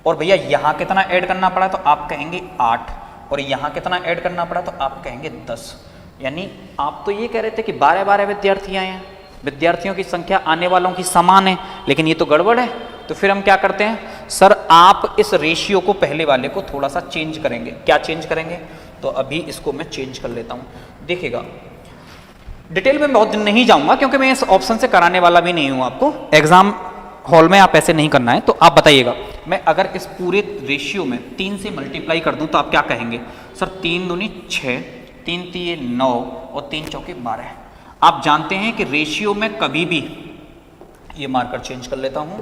और भैया यहाँ कितना ऐड करना पड़ा तो आप कहेंगे 8, और यहाँ कितना ऐड करना पड़ा तो आप कहेंगे 10। यानी आप तो ये कह रहे थे कि 12-12 विद्यार्थी आए हैं, विद्यार्थियों की संख्या आने वालों की समान है, लेकिन ये तो गड़बड़ है। तो फिर हम क्या करते हैं, सर आप इस रेशियो को पहले वाले को थोड़ा सा चेंज करेंगे। क्या चेंज करेंगे, तो अभी इसको मैं चेंज कर लेता हूँ। देखिएगा डिटेल में बहुत दिन नहीं जाऊंगा क्योंकि मैं इस ऑप्शन से कराने वाला भी नहीं हूँ आपको, एग्जाम हॉल में आप ऐसे नहीं करना है। तो आप बताइएगा, मैं अगर इस पूरे रेशियो में 3 से मल्टीप्लाई कर दूं तो आप क्या कहेंगे, सर 3 दूनी 6, 3 तिये 9 और 3 चौके 12। आप जानते हैं कि रेशियो में कभी भी, ये मार्कर चेंज कर लेता हूं,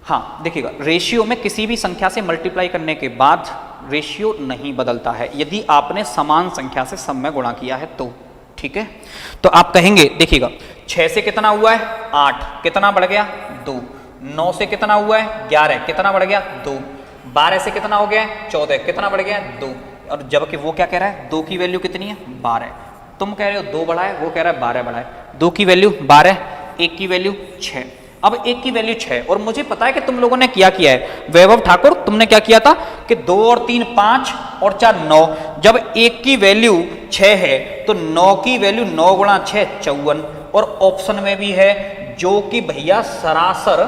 हाँ देखिएगा, रेशियो में किसी भी संख्या से मल्टीप्लाई करने के बाद रेशियो नहीं बदलता है यदि आपने समान संख्या से सब में गुणा किया है तो, ठीक है। तो आप कहेंगे, देखिएगा 6 से कितना हुआ है 8, कितना बढ़ गया 2, 9 से कितना हुआ है 11, कितना बढ़ गया 2, 12 से कितना हो गया है 14, कितना बढ़ गया 2, और जबकि वो क्या कह रहा है 2 की वैल्यू कितनी है 12, तुम कह रहे हो 2 बढ़ा है, वो कह रहा है 12 बढ़ा है। 2 की वैल्यू 12, 1 की वैल्यू 6। अब 1 की वैल्यू 6, और मुझे पता है कि तुम लोगों ने क्या किया है, वैभव ठाकुर तुमने क्या किया था कि 2 और 3 5 और 4 9, जब 1 की वैल्यू 6 है तो 9 की वैल्यू 9 गुणा 6 54, और ऑप्शन में भी है जो कि भैया सरासर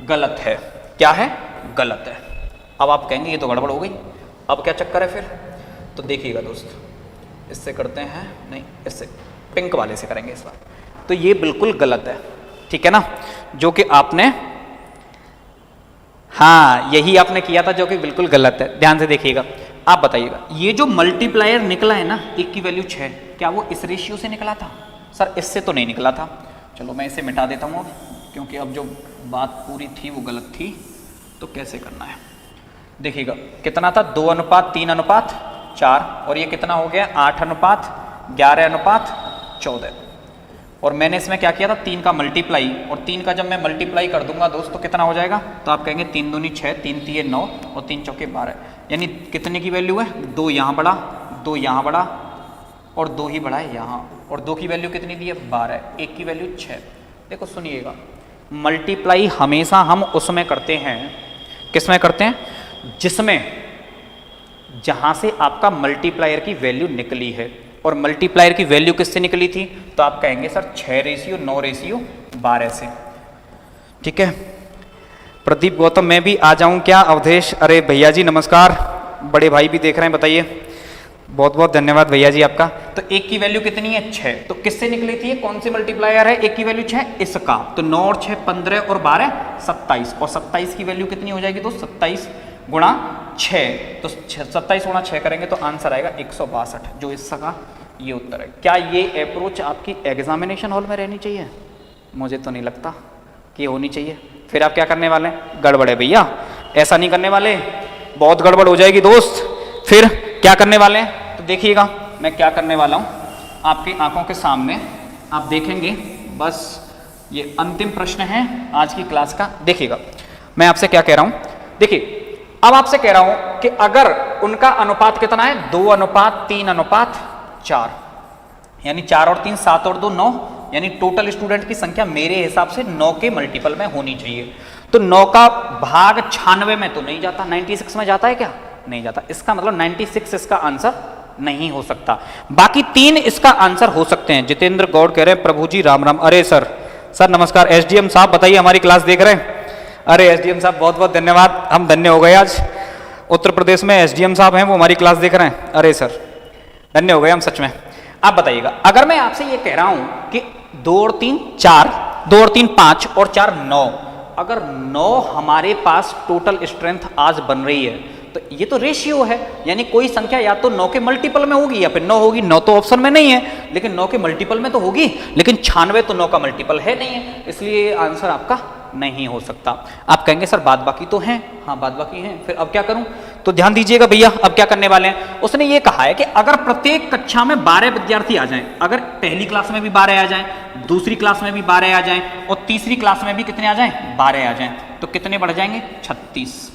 गलत है। क्या है, गलत है। अब आप कहेंगे ये तो गड़बड़ हो गई, अब क्या चक्कर है फिर, तो देखिएगा दोस्त, इससे करते हैं, नहीं इससे पिंक वाले से करेंगे इस बार। तो ये बिल्कुल गलत है, ठीक है ना, जो कि आपने, हाँ यही आपने किया था जो कि बिल्कुल गलत है। ध्यान से देखिएगा, आप बताइएगा ये जो मल्टीप्लायर निकला है ना 1 की वैल्यू 6, क्या वो इस रेशियो से निकला था, सर इससे तो नहीं निकला था। चलो मैं इसे मिटा देता हूँ अब, क्योंकि अब जो बात पूरी थी वो गलत थी, तो कैसे करना है देखिएगा, कितना था 2:3:4, और ये कितना हो गया 8:11:14, और मैंने इसमें क्या किया था 3 का मल्टीप्लाई, और 3 का जब मैं मल्टीप्लाई कर दूंगा दोस्त तो कितना हो जाएगा, तो आप कहेंगे 3 दूनी 6, 3 तिये 9 और 3 चौके 12, यानी कितने की वैल्यू है 2 यहाँ बढ़ा, 2 यहाँ बढ़ा और 2 ही बढ़ा है यहाँ, और 2 की वैल्यू कितनी दी है 12, 1 की वैल्यू 6। देखो सुनिएगा, मल्टीप्लाई हमेशा हम उसमें करते हैं, किसमें करते हैं, जिसमें जहां से आपका मल्टीप्लायर की वैल्यू निकली है, और मल्टीप्लायर की वैल्यू किससे निकली थी, तो आप कहेंगे सर 6:9:12 से, ठीक है। प्रदीप गौतम मैं भी आ जाऊं क्या, अवधेश, अरे भैया जी नमस्कार, बड़े भाई भी देख रहे हैं, बताइए, बहुत बहुत धन्यवाद भैया जी आपका। तो 1 की वैल्यू कितनी है 6, तो किससे निकली थी, कौन सी मल्टीप्लायर है 1 की वैल्यू 6, इसका, तो 9 और 6 15 और 12 27, और 27 की वैल्यू कितनी हो जाएगी, तो 27 गुणा 6, तो 27 गुणा 6 करेंगे तो आंसर आएगा 162, जो इसका ये उत्तर है। क्या ये अप्रोच आपकी एग्जामिनेशन हॉल में रहनी चाहिए, मुझे तो नहीं लगता कि होनी चाहिए। फिर आप क्या करने वाले हैं, गड़बड़ है भैया, ऐसा नहीं करने वाले, बहुत गड़बड़ हो जाएगी दोस्त। फिर क्या करने वाले हैं, तो देखिएगा मैं क्या करने वाला हूँ, आपकी आंखों के सामने आप देखेंगे, बस ये अंतिम प्रश्न है आज की क्लास का। देखिएगा मैं आपसे क्या कह रहा हूँ, देखिए अब आपसे कह रहा हूं कि अगर उनका अनुपात कितना है 2:3:4, यानी 4 और 3 7 और 2 9, यानी टोटल स्टूडेंट की संख्या मेरे हिसाब से 9 के मल्टीपल में होनी चाहिए। तो 9 का भाग 96 में तो नहीं जाता, 96 में जाता है क्या, नहीं जाता, इसका मतलब 96 इसका आंसर नहीं हो सकता। बाकी 3 इसका आंसर हो सकते हैं। जितेंद्र गौड़ कह रहे हैं प्रभु जी राम राम, अरे सर नमस्कार। एसडीएम साहब बताइए हमारी क्लास देख रहे हैं, अरे एसडीएम साहब बहुत बहुत धन्यवाद, हम धन्य हो गए, आज उत्तर प्रदेश में एसडीएम साहब हैं वो हमारी क्लास देख रहे हैं, अरे सर धन्य हो गए हम सच में। आप बताइएगा, अगर मैं आपसे ये कह रहा हूं कि 2 और 3 4, 2 और 3 5 और 4 9, अगर 9 हमारे पास टोटल स्ट्रेंथ आज बन रही है तो ये तो रेशियो है, यानी कोई संख्या या तो 9 के मल्टीपल में होगी या फिर 9 होगी। 9 तो ऑप्शन में नहीं है, लेकिन 9 के मल्टीपल में तो होगी, लेकिन 96 तो 9 का मल्टीपल है नहीं है, इसलिए आंसर आपका नहीं हो सकता। आप कहेंगे सर बाद बाकी तो हैं, हाँ बाद बाकी हैं, फिर अब क्या करूं, तो ध्यान दीजिएगा भैया, अब क्या करने वाले हैं, उसने ये कहा है कि अगर प्रत्येक कक्षा में 12 विद्यार्थी आ जाएं, अगर पहली क्लास में भी 12 आ जाएं, दूसरी क्लास में भी 12 आ जाएं और तीसरी क्लास में भी कितने आ जाएं 12 आ जाएं, तो कितने बढ़ जाएंगे 36,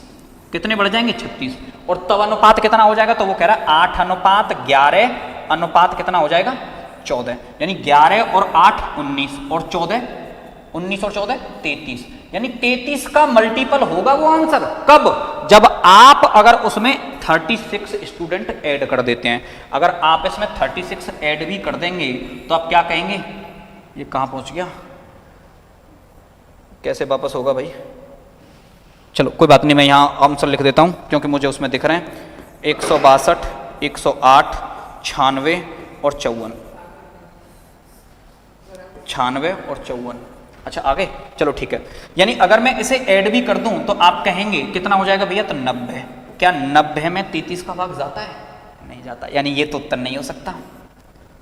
कितने बढ़ जाएंगे 36, और तब अनुपात कितना हो जाएगा, तो वो कह रहा है 8:11 अनुपात कितना हो जाएगा 14, यानी 11 और 8 19 और 14 19 और 14 33, यानी 33 का मल्टीपल होगा वो आंसर। कब? जब आप अगर उसमें 36 स्टूडेंट ऐड कर देते हैं। अगर आप इसमें 36 ऐड भी कर देंगे तो आप क्या कहेंगे, ये कहां पहुंच गया, कैसे वापस होगा भाई? चलो कोई बात नहीं, मैं यहां आंसर लिख देता हूं क्योंकि मुझे उसमें दिख रहे हैं 162, 108, 96 और 54, 96 और 54। अच्छा आगे, चलो ठीक है। यानी अगर मैं इसे ऐड भी कर दूं तो आप कहेंगे कितना हो जाएगा भैया? तो 90। क्या 90 में 33 का भाग जाता है? नहीं जाता, यानी ये तो उत्तर नहीं हो सकता,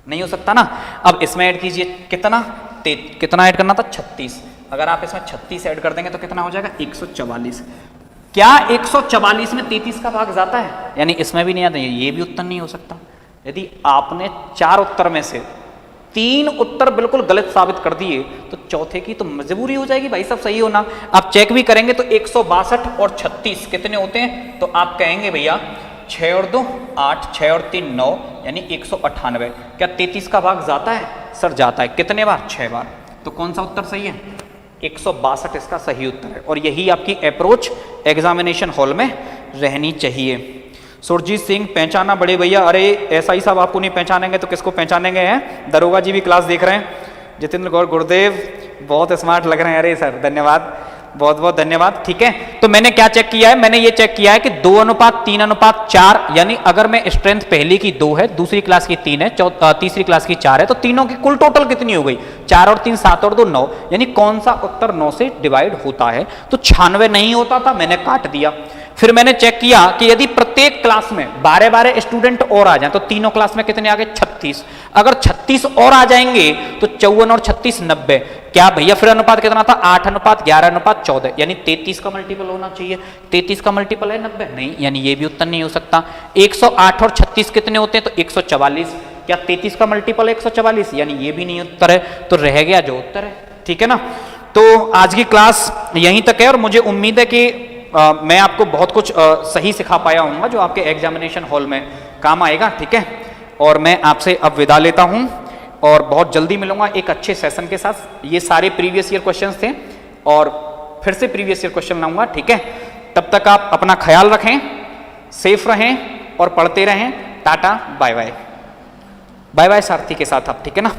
नहीं हो सकता ना। अब इसमें ऐड कीजिए, कितना ऐड करना था? 36। अगर आप इसमें 36 ऐड कर देंगे तो कितना हो जाएगा? 144। क्या 144 में 33 का भाग जाता है? यानी इसमें भी नहीं आता, ये भी उत्तर नहीं हो सकता। यदि आपने 4 उत्तर में से 3 उत्तर बिल्कुल गलत साबित कर दिए तो चौथे की तो मजबूरी हो जाएगी भाई सब सही होना। आप चेक भी करेंगे तो 162 और 36 कितने होते हैं? तो आप कहेंगे भैया 6 और 2 8, 6 और 3 9, यानी 198। क्या 33 का भाग जाता है? सर जाता है। कितने बार? 6 बार। तो कौन सा उत्तर सही है? 162 इसका सही उत्तर है। और यही आपकी अप्रोच एग्जामिनेशन हॉल में रहनी चाहिए। सुरजीत सिंह पहचाना बड़े भैया, अरे ऐसा ही सब आपको नहीं पहचानेंगे तो किसको पहचानेंगे हैं? दरोगा जी भी क्लास देख रहे हैं। जितेंद्र गौर गुरुदेव बहुत स्मार्ट लग रहे हैं। अरे सर धन्यवाद, बहुत बहुत धन्यवाद। ठीक है, तो मैंने क्या चेक किया है? मैंने ये चेक किया है कि 2:3:4, यानी अगर मैं स्ट्रेंथ पहली की 2 है, दूसरी क्लास की 3 है, तीसरी क्लास की 4 है, तो तीनों की कुल टोटल कितनी हो गई? 4 और 3 7 और 2 9। यानी कौन सा उत्तर 9 से डिवाइड होता है? तो 96 नहीं होता था, मैंने काट दिया। फिर मैंने चेक किया कि यदि प्रत्येक क्लास में 12-12 स्टूडेंट और आ जाएं तो तीनों क्लास में कितने आ गए? 36। अगर 36 और आ जाएंगे तो 54 और 36 90। क्या भैया फिर अनुपात कितना था? 8:11:14, यानी 33 का मल्टीपल होना चाहिए। 33 का मल्टीपल है 90? नहीं, यानी ये भी उत्तर नहीं हो सकता। 108 और 36 कितने होते हैं? तो 144। क्या 33 का मल्टीपल है 144? यानी ये भी नहीं उत्तर है। तो रह गया जो उत्तर है। ठीक है ना। तो आज की क्लास यहीं तक है और मुझे उम्मीद है कि मैं आपको बहुत कुछ सही सिखा पाया हूँ जो आपके एग्जामिनेशन हॉल में काम आएगा। ठीक है, और मैं आपसे अब विदा लेता हूँ और बहुत जल्दी मिलूंगा एक अच्छे सेशन के साथ। ये सारे प्रीवियस ईयर क्वेश्चंस थे और फिर से प्रीवियस ईयर क्वेश्चन लाऊंगा। ठीक है, तब तक आप अपना ख्याल रखें, सेफ रहें और पढ़ते रहें। Tata bye bye. Bye bye Sarathi के साथ आप। ठीक है ना।